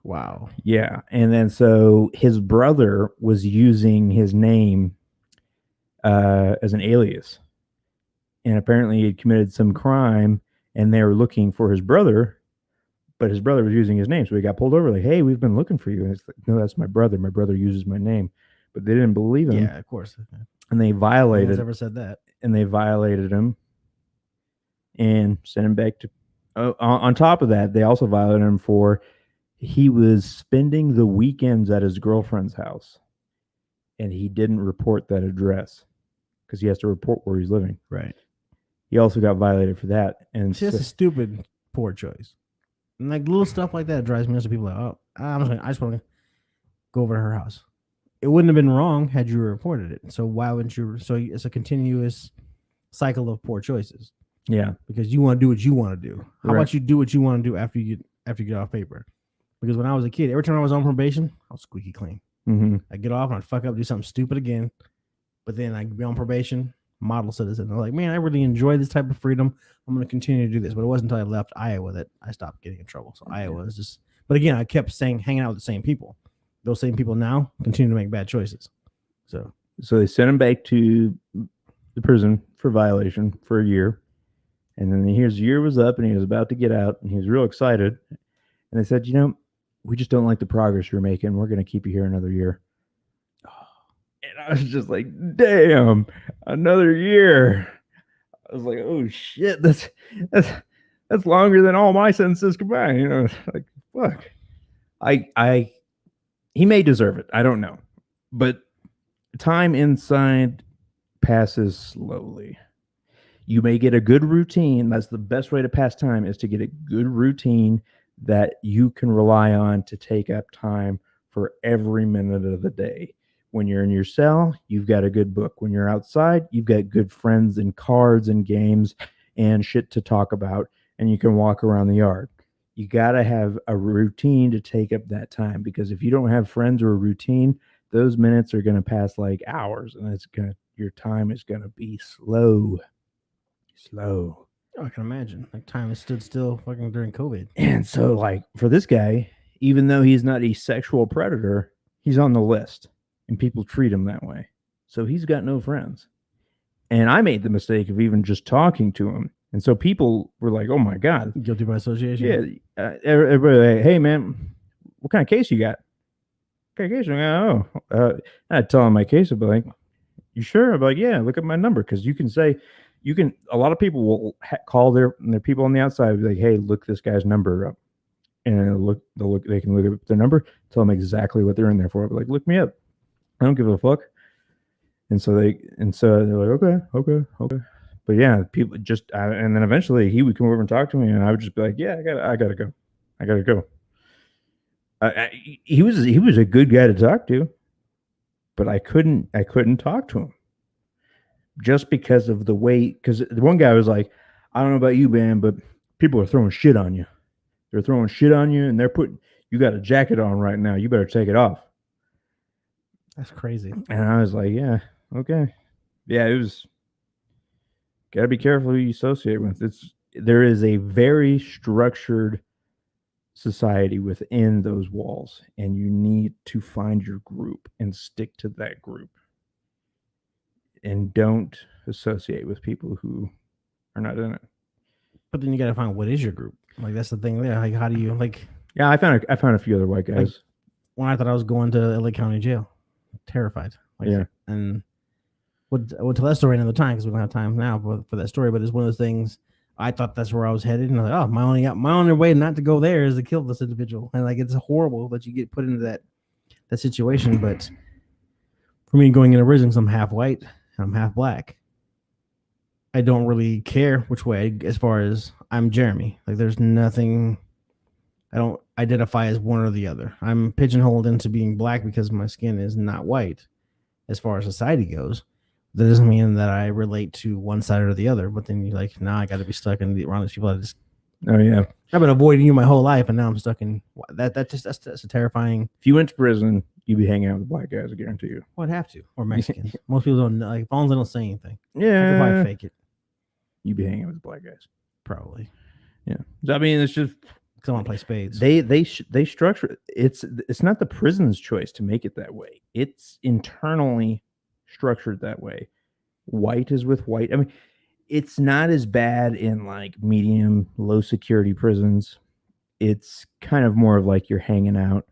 Wow. Yeah. And then so his brother was using his name as an alias. And apparently he had committed some crime, and they were looking for his brother, but his brother was using his name. So he got pulled over like, hey, we've been looking for you. And it's like, no, that's my brother. My brother uses my name. But they didn't believe him. Yeah, of course. And they violated. No one's ever said that. And they violated him and sent him back to. On top of that, they also violated him for he was spending the weekends at his girlfriend's house, and he didn't report that address because he has to report where he's living. Right. He also got violated for that. And see, that's a stupid, poor choice. And like little stuff like that drives me nuts. People like, oh, I just want to go over to her house. It wouldn't have been wrong had you reported it. So why wouldn't you? So it's a continuous cycle of poor choices. Yeah, because you want to do what you want to do. How about you do what you want to do after you get off paper? Because when I was a kid, every time I was on probation, I was squeaky clean. Mm-hmm. I'd get off and I'd fuck up, do something stupid again. But then I'd be on probation, model citizen. They're like, man, I really enjoy this type of freedom. I'm going to continue to do this. But it wasn't until I left Iowa that I stopped getting in trouble. So Iowa is just. But again, I kept hanging out with the same people. Those same people now continue to make bad choices. So they sent him back to the prison for violation for a year. And then his year was up and he was about to get out and he was real excited. And they said, we just don't like the progress you're making. We're going to keep you here another year. And I was just like, damn, another year. I was like, oh shit, that's longer than all my sentences combined. Like, fuck. He may deserve it. I don't know. But time inside passes slowly. You may get a good routine. That's the best way to pass time, is to get a good routine that you can rely on to take up time for every minute of the day. When you're in your cell, you've got a good book. When you're outside, you've got good friends and cards and games and shit to talk about, and you can walk around the yard. You got to have a routine to take up that time, because if you don't have friends or a routine, those minutes are going to pass like hours, and your time is going to be slow. Oh, I can imagine. Like time has stood still fucking during COVID. And so like for this guy, even though he's not a sexual predator, he's on the list and people treat him that way. So he's got no friends. And I made the mistake of even just talking to him. And so people were like, oh my God. Guilty by association? Yeah. Everybody like, hey man, what kind of case you got? What kind of case? I'd tell him my case. I'd be like, you sure? I'd be like, yeah, look at my number. Because you can say, a lot of people will call their people on the outside, be like, hey, look this guy's number up. And they can look up their number, tell them exactly what they're in there for. I'd be like, look me up. I don't give a fuck. And so they're like, okay. But yeah, people just, and then eventually he would come over and talk to me, and I would just be like, yeah, I gotta go. He was a good guy to talk to, but I couldn't talk to him just because of the way. Because the one guy was like, I don't know about you, man, but people are throwing shit on you. They're throwing shit on you, and they're putting. You got a jacket on right now. You better take it off. That's crazy. And I was like, yeah, okay, yeah. It was. Got to be careful who you associate with. There is a very structured society within those walls, and you need to find your group and stick to that group, and don't associate with people who are not in it. But then you got to find what is your group. Like that's the thing there. Like how do you like? Yeah, I found a few other white guys. Like, when I thought I was going to LA County Jail, terrified. Like, Yeah. And we'll tell that story another time because we don't have time now for that story. But it's one of those things. I thought that's where I was headed, and I was like, oh, my only way not to go there is to kill this individual. And like it's horrible that you get put into that situation. But for me, going into prison, 'cause I'm half white and I'm half black, I don't really care which way. As far as I'm Jeremy, like there's nothing. I don't identify as one or the other. I'm pigeonholed into being black because my skin is not white. As far as society goes, that doesn't mean that I relate to one side or the other. But then you're like, nah, I got to be stuck around these people. Oh yeah, I've been avoiding you my whole life, and now I'm stuck in that. That's a terrifying. if you went to prison, you'd be hanging out with black guys. I guarantee you. Well, I'd have to, or Mexicans. Most people don't know. Like, as long as they don't say anything, I could Yeah, probably fake it. you'd be hanging out with black guys. Probably. Yeah, I mean, it's just Because I want to play spades. they structure it's not the prison's choice to make it that way. It's internally structured that way. White is with white. I mean, it's not as bad in like medium low security prisons. It's kind of more of like you're hanging out,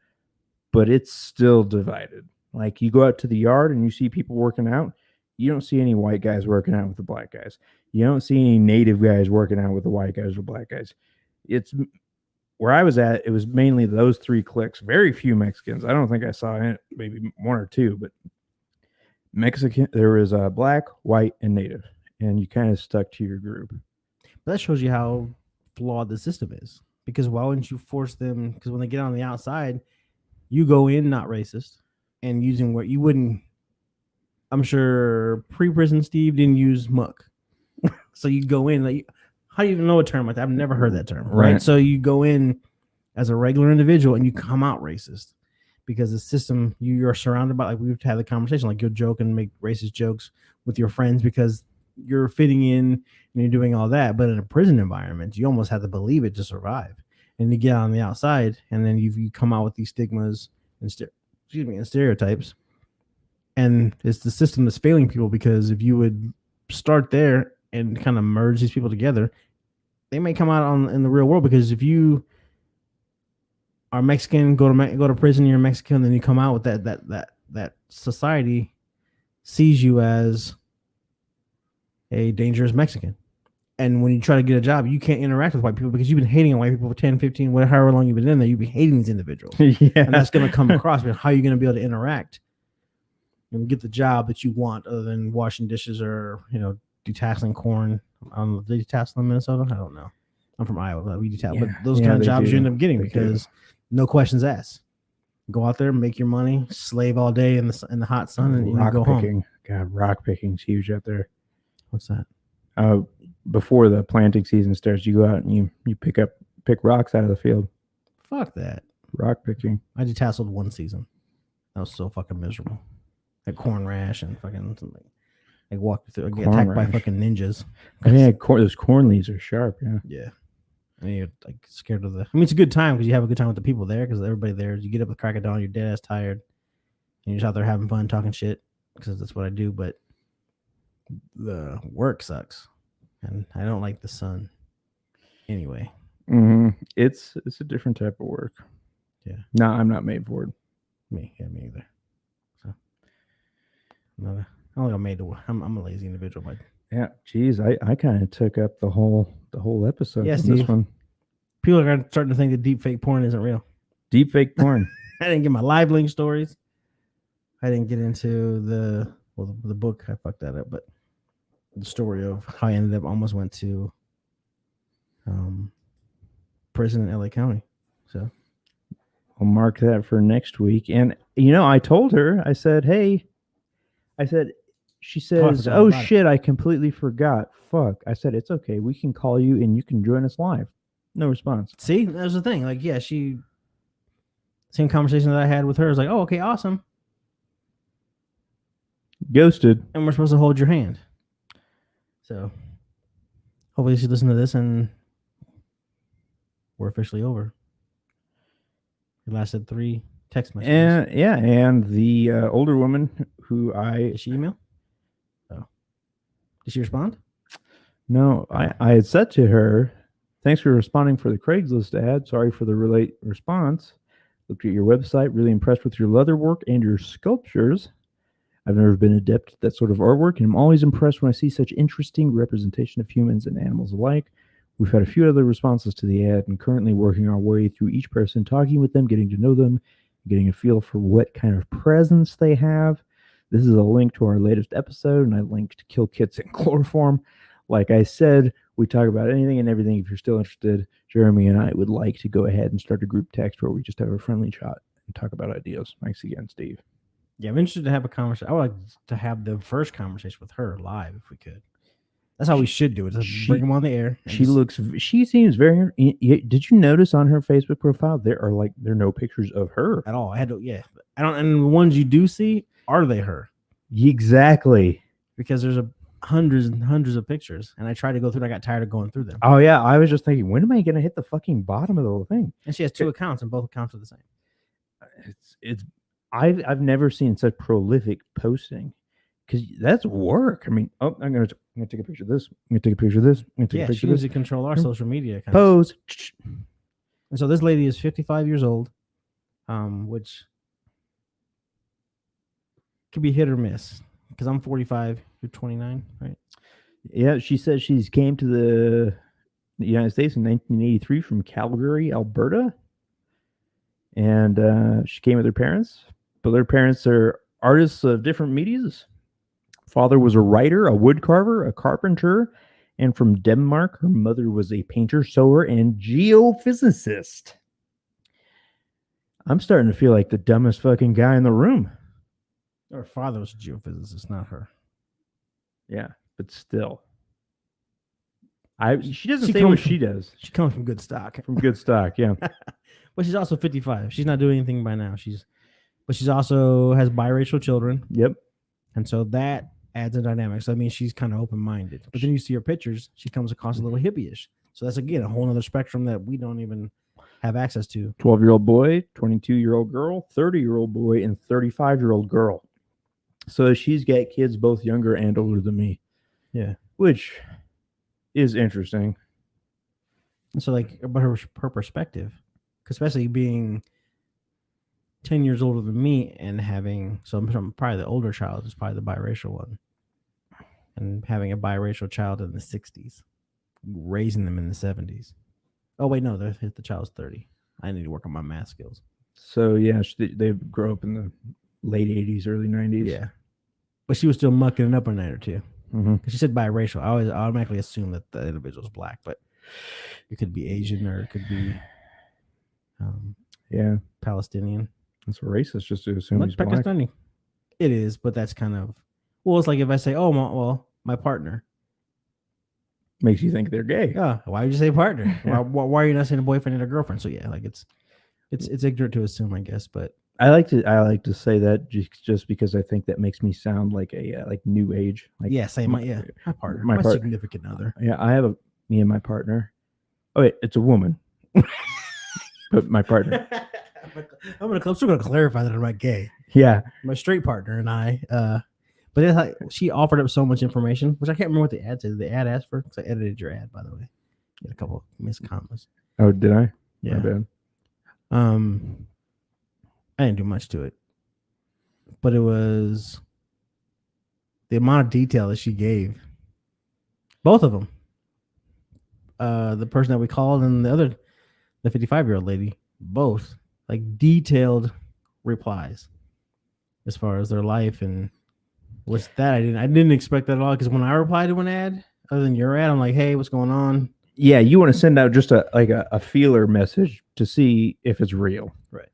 but it's still divided. Like you go out to the yard and you see people working out, you don't see any white guys working out with the black guys. You don't see any native guys working out with the white guys or black guys. It's where I was at, it was mainly those three cliques. Very few Mexicans. I don't think I saw it, maybe one or two, but Mexican, there was black, white, and native, and you kind of stuck to your group. But that shows you how flawed the system is. Because why wouldn't you force them? Because when they get on the outside, you go in not racist and using what you wouldn't. I'm sure pre-prison Steve didn't use muck, so you go in like. How do you even know a term like that? I've never heard that term, right? So you go in as a regular individual and you come out racist because the system you're surrounded by, like we've had the conversation, like you'll joke and make racist jokes with your friends because you're fitting in and you're doing all that. But in a prison environment, you almost have to believe it to survive. And you get on the outside and then you come out with these stigmas and stereotypes. And it's the system that's failing people because if you would start there and kind of merge these people together, they may come out in the real world. Because if you are Mexican, go to prison, you're Mexican, then you come out with that society sees you as a dangerous Mexican. And when you try to get a job, you can't interact with white people because you've been hating on white people for 10, 15, however long you've been in there. You've been hating these individuals. Yeah. And that's going to come across. But how are you going to be able to interact and get the job that you want other than washing dishes or, detasseling corn? They detassel in Minnesota? I don't know. I'm from Iowa, but we detassel. But those kind of jobs you end up getting because no questions asked. Go out there, make your money, slave all day in the hot sun, and you go home. God, rock picking's huge out there. What's that? Before the planting season starts, you go out and you pick rocks out of the field. Fuck that. Rock picking. I detasseled one season. That was so fucking miserable. Like corn rash and fucking like walk through, get attacked by fucking ninjas. Yeah, those corn leaves are sharp. Yeah. Yeah. And you're like scared of it's a good time because you have a good time with the people there because everybody there. You get up at the crack of dawn, you're dead ass tired, and you're just out there having fun, talking shit because that's what I do. But the work sucks, and I don't like the sun. Anyway, it's a different type of work. Yeah. No, I'm not made for it. Me either. So, I don't think I'm made to work. I'm a lazy individual, but yeah, geez, I kind of took up the whole episode. Yes, this one. People are starting to think that deep fake porn isn't real. Deep fake porn. I didn't get my live link stories. I didn't get into the book. I fucked that up, but the story of how I ended up almost went to prison in LA County. So I'll mark that for next week. And I told her, I said, hey, She I says, forgot "Oh about it. shit, I completely forgot. Fuck." I said, "It's okay. We can call you and you can join us live." No response. See, that was the thing. Like, yeah, she same conversation that I had with her is like, oh, okay, awesome, Ghosted. and we're supposed to hold your hand. So hopefully she listens to this and we're officially over. It lasted 3 text messages. And yeah, and the older woman who Did she email? Oh, did she respond? No, I had said to her, "Thanks for responding for the Craigslist ad. Sorry for the late response. Looked at your website, really impressed with your leather work and your sculptures. I've never been adept at that sort of artwork, and I'm always impressed when I see such interesting representation of humans and animals alike. We've had a few other responses to the ad and currently working our way through each person, talking with them, getting to know them, getting a feel for what kind of presence they have. This is a link to our latest episode, and I linked Kill Kits and Chloroform. Like I said, we talk about anything and everything. If you're still interested, Jeremy and I would like to go ahead and start a group text where we just have a friendly chat and talk about ideas. Thanks again, Steve. Yeah, I'm interested to have a conversation. I would like to have the first conversation with her live if we could. That's how we should do it. Just bring them on the air. She seems very. Did you notice on her Facebook profile there are no pictures of her at all? I don't. And the ones you do see, are they her? Exactly. Because there's hundreds and hundreds of pictures, and I tried to go through. I got tired of going through them. Oh yeah, I was just thinking, when am I going to hit the fucking bottom of the whole thing? And she has 2 accounts, and both accounts are the same. I've never seen such prolific posting, because that's work. I mean, I'm gonna take a picture of this. I'm gonna take a picture of this. I'm gonna take a picture she of needs this. to control our social media accounts. Pose. And so this lady is 55 years old, which could be hit or miss. Because I'm 45, you're 29, right? Yeah, she says she's came to the United States in 1983 from Calgary, Alberta, and she came with her parents. But their parents are artists of different medias. Father was a writer, a woodcarver, a carpenter, and from Denmark, her mother was a painter, sewer, and geophysicist. I'm starting to feel like the dumbest fucking guy in the room. Her father was a geophysicist, not her. Yeah, but still. She doesn't say what she does. She comes from good stock. From good stock, yeah. But she's also 55. She's not doing anything by now. But she's also has biracial children. Yep. And so that adds a dynamic. So I mean, she's kind of open-minded. But then you see her pictures, she comes across a little hippie-ish. So that's, again, a whole other spectrum that we don't even have access to. 12-year-old boy, 22-year-old girl, 30-year-old boy, and 35-year-old girl. So she's got kids both younger and older than me. Yeah. Which is interesting. And so, but her perspective, especially being 10 years older than me and having, so I'm probably the older child is probably the biracial one. And having a biracial child in the 60s, raising them in the 70s. Oh, wait, no, the child's 30. I need to work on my math skills. So, yeah, they grew up in the late 80s, early 90s. Yeah. But she was still mucking it up a night or two. Mm-hmm. She said biracial. I always automatically assume that the individual's black, but it could be Asian or it could be Palestinian. That's racist just to assume he's Pakistani. black. It is, but that's kind of, well, it's like if I say, oh, my partner. Makes you think they're gay. Yeah. Why would you say partner? why are you not saying a boyfriend and a girlfriend? So yeah, like it's ignorant to assume, I guess, but I like to say that just because I think that makes me sound like a new age. Like same. My partner, my significant other. Yeah, I have me and my partner. Oh wait, it's a woman, but my partner. I'm still gonna clarify that I'm not gay. Yeah, my straight partner and I. But it's like she offered up so much information, which I can't remember what the ad said. The ad asked for, because I edited your ad, by the way. You had a couple missed commas. Oh, did I? Yeah. My bad. I didn't do much to it, but it was the amount of detail that she gave. Both of them. The person that we called and the 55-year-old lady, both like detailed replies as far as their life and what's that. I didn't expect that at all, because when I replied to an ad, other than your ad, I'm like, hey, what's going on? Yeah, you want to send out just a feeler message to see if it's real, right?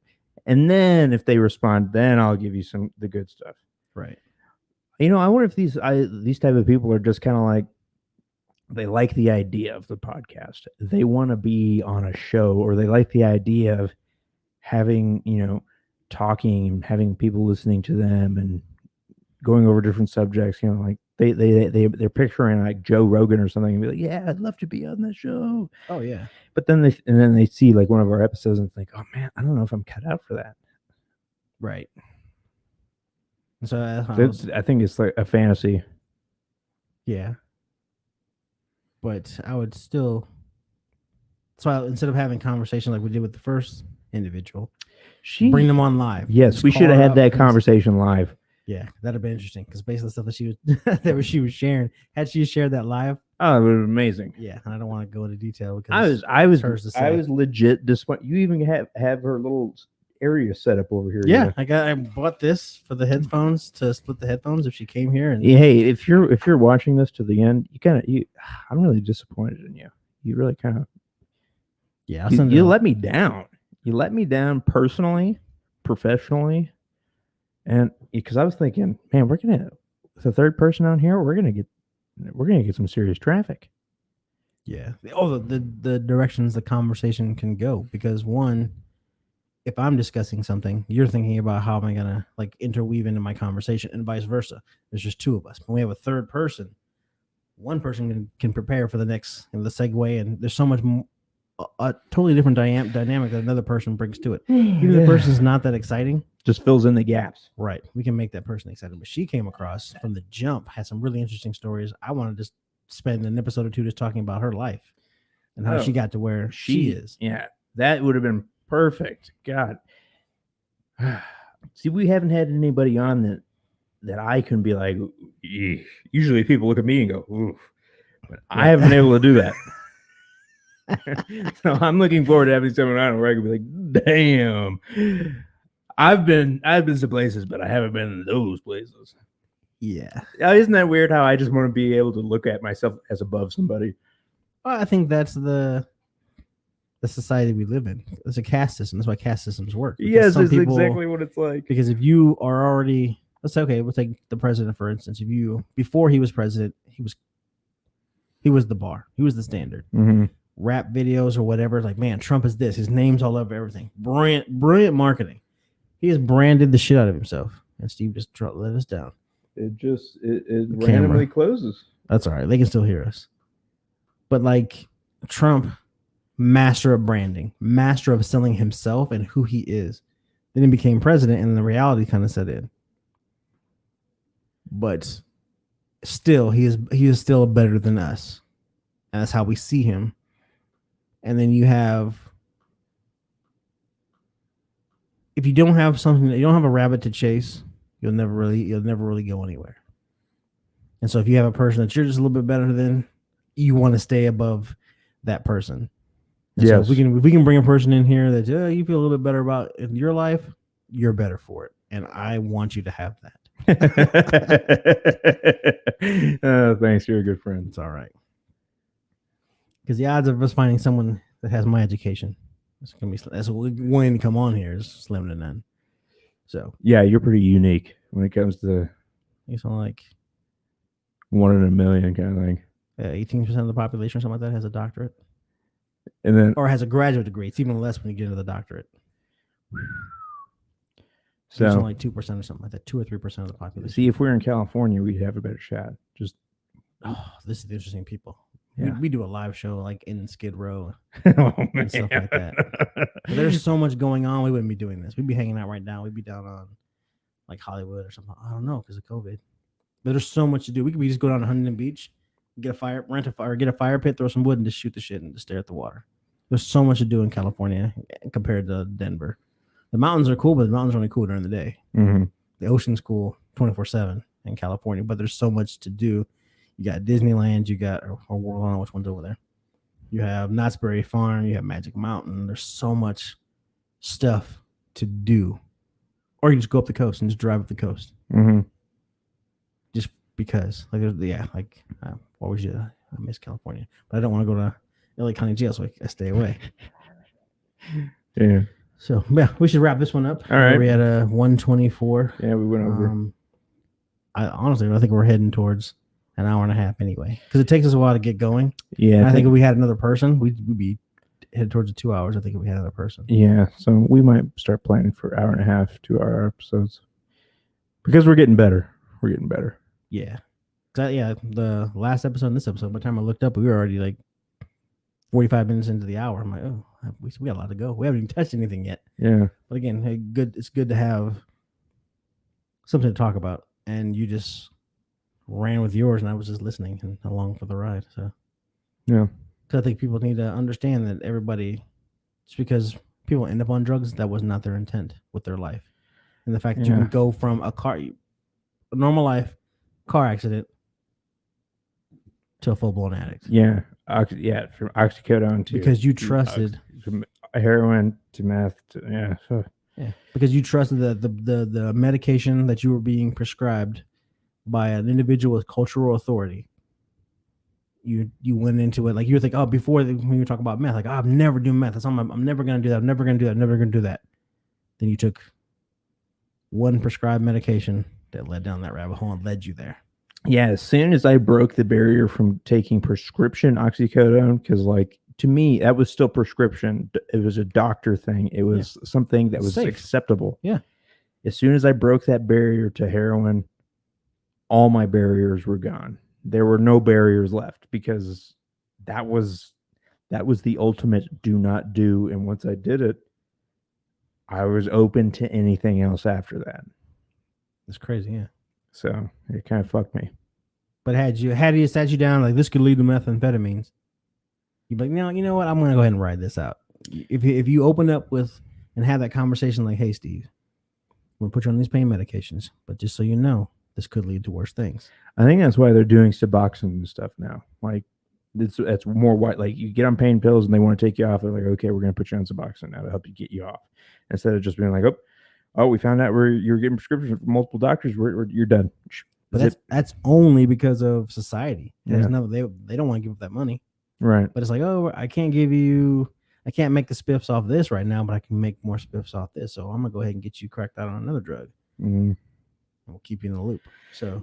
And then if they respond, then I'll give you the good stuff, right? I wonder if these type of people are just kind of like, they like the idea of the podcast. They want to be on a show, or they like the idea of having, talking and having people listening to them and going over different subjects. Like they're picturing like Joe Rogan or something and be like, yeah, I'd love to be on the show. Oh yeah. But then they see like one of our episodes and think, oh man, I don't know if I'm cut out for that. Right. So I think it's like a fantasy. Yeah. But I would still. So instead of having conversation like we did with the first individual, bring them on live. Yes, Just we call should have her had up that and conversation live. Yeah, that'd be interesting because based on the stuff that she was she was sharing, had she shared that live, oh, it was amazing. Yeah, and I don't want to go into detail because I was I was legit disappointed. You even have her little area set up over here. Yeah, I bought this for the headphones to split the headphones if she came here. And hey, if you're watching this to the end, I'm really disappointed in you. You really kind of you let me down. You let me down personally, professionally, and because I was thinking, man, with a third person on here, we're gonna get some serious traffic. Yeah. Oh, the directions the conversation can go, because one, if I'm discussing something, you're thinking about how am I gonna like interweave into my conversation, and vice versa. There's just two of us. When we have a third person, one person can prepare for the next the segue, and there's so much a totally different dynamic that another person brings to it. Even if the person's not that exciting, just fills in the gaps. Right. We can make that person excited. But she came across from the jump, had some really interesting stories. I wanted to spend an episode or two just talking about her life and how she got to where she is. Yeah, that would have been perfect. God. See, we haven't had anybody on that I can be like, eesh. Usually people look at me and go, oof. But I haven't been able to do that. So I'm looking forward to having someone on where I can be like, damn. I've been to places, but I haven't been in those places. Yeah. Isn't that weird how I just want to be able to look at myself as above somebody? Well, I think that's the society we live in. It's a caste system. That's why caste systems work. Yes, it's exactly what it's like. Because if you are already, let's say, okay, we'll take the president, for instance. Before he was president, he was the bar. He was the standard. Mm-hmm. Rap videos or whatever. Like, man, Trump is this. His name's all over everything. Brilliant marketing. He has branded the shit out of himself. And Steve just let us down. It randomly closes. That's all right. They can still hear us. But like Trump, master of branding, master of selling himself and who he is. Then he became president and the reality kind of set in. But still, he is still better than us. And that's how we see him. And then you have, if you don't have something, you don't have a rabbit to chase, you'll never really go anywhere. And so if you have a person that you're just a little bit better than, you want to stay above that person. And so if we can bring a person in here that you feel a little bit better about in your life, you're better for it. And I want you to have that. Thanks. You're a good friend. It's all right. Because the odds of us finding someone that has my education, that's when you come on here is slim to none. So yeah, you're pretty unique when it comes to. It's like 1 in a million kind of thing. 18% of the population or something like that has a doctorate, and then or has a graduate degree. It's even less when you get into the doctorate. So it's only like 2% or something like that, 2 or 3% of the population. See, if we're in California, we'd have a better shot. This is the interesting people. Yeah. We do a live show like in Skid Row and stuff like that. But there's so much going on. We wouldn't be doing this. We'd be hanging out right now. We'd be down on like Hollywood or something. I don't know because of COVID. But there's so much to do. We could just go down to Huntington Beach, get a fire pit, throw some wood, and just shoot the shit and just stare at the water. There's so much to do in California compared to Denver. The mountains are cool, but the mountains are only cool during the day. Mm-hmm. The ocean's cool 24/7 in California, but there's so much to do. You got Disneyland, you got, or I don't know which one's over there. You have Knott's Berry Farm, you have Magic Mountain. There's so much stuff to do. Or you just go up the coast and just drive up the coast. Mm-hmm. Just because. Always I miss California. But I don't want to go to LA County Jail, so I stay away. Yeah. So, yeah, we should wrap this one up. All right. We're at 124. Yeah, we went over. I think we're heading towards an hour and a half anyway, because it takes us a while to get going. Yeah, I think if we had another person, we'd be headed towards the 2 hours. I think if we had another person. Yeah, so we might start planning for hour and a half, 2 hour episodes because we're getting better. We're getting better. Yeah. Yeah, the last episode and this episode, by the time I looked up, we were already like 45 minutes into the hour. I'm like, oh, we got a lot to go. We haven't even touched anything yet. Yeah. But again, hey, good. It's good to have something to talk about. And you just ran with yours, and I was just listening and along for the ride. So Yeah. So I think people need to understand that everybody, just because people end up on drugs, that was not their intent with their life. And the fact that you Yeah. can go from a normal life, car accident, to a full-blown addict. Yeah. From oxycodone to Because you trusted from heroin to meth to, yeah. Yeah, because you trusted the medication that you were being prescribed by an individual with cultural authority. You went into it like you were thinking, oh, when you talk about meth, like, oh, I'm never doing meth. I'm never gonna do that. I'm never gonna do that. I'm never gonna do that. Then you took one prescribed medication that led down that rabbit hole and led you there. Yeah, as soon as I broke the barrier from taking prescription oxycodone, because like to me that was still prescription. It was a doctor thing. It was something that was Safe. acceptable. Yeah. As soon as I broke that barrier to heroin, all my barriers were gone. There were no barriers left because that was the ultimate do not do. And once I did it, I was open to anything else after that. It's crazy, yeah. So it kind of fucked me. But had he sat you down like this could lead to methamphetamines, you'd be like, you know what? I'm gonna go ahead and ride this out. If you open up with and have that conversation like, hey, Steve, I'm gonna put you on these pain medications, but just so you know, this could lead to worse things. I think that's why they're doing Suboxone and stuff now. Like it's more white. Like you get on pain pills and they want to take you off. They're like, okay, we're gonna put you on Suboxone now to help you get you off, instead of just being like, oh, we found out where you're getting prescriptions from multiple doctors. You're done. But that's only because of society. Yeah. They don't want to give up that money. Right. But it's like, oh, I can't make the spiffs off this right now, but I can make more spiffs off this. So I'm gonna go ahead and get you cracked out on another drug. Mm-hmm. We'll keep you in the loop. So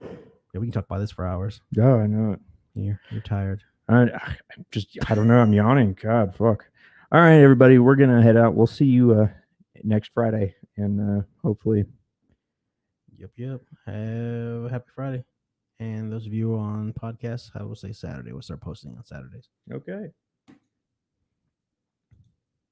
yeah, we can talk about this for hours. Oh, I know it. You're tired. I don't know. I'm yawning. God, fuck. All right, everybody, we're gonna head out. We'll see you next Friday, and hopefully. Yep. Have a happy Friday. And those of you on podcasts, I will say Saturday. We'll start posting on Saturdays. Okay.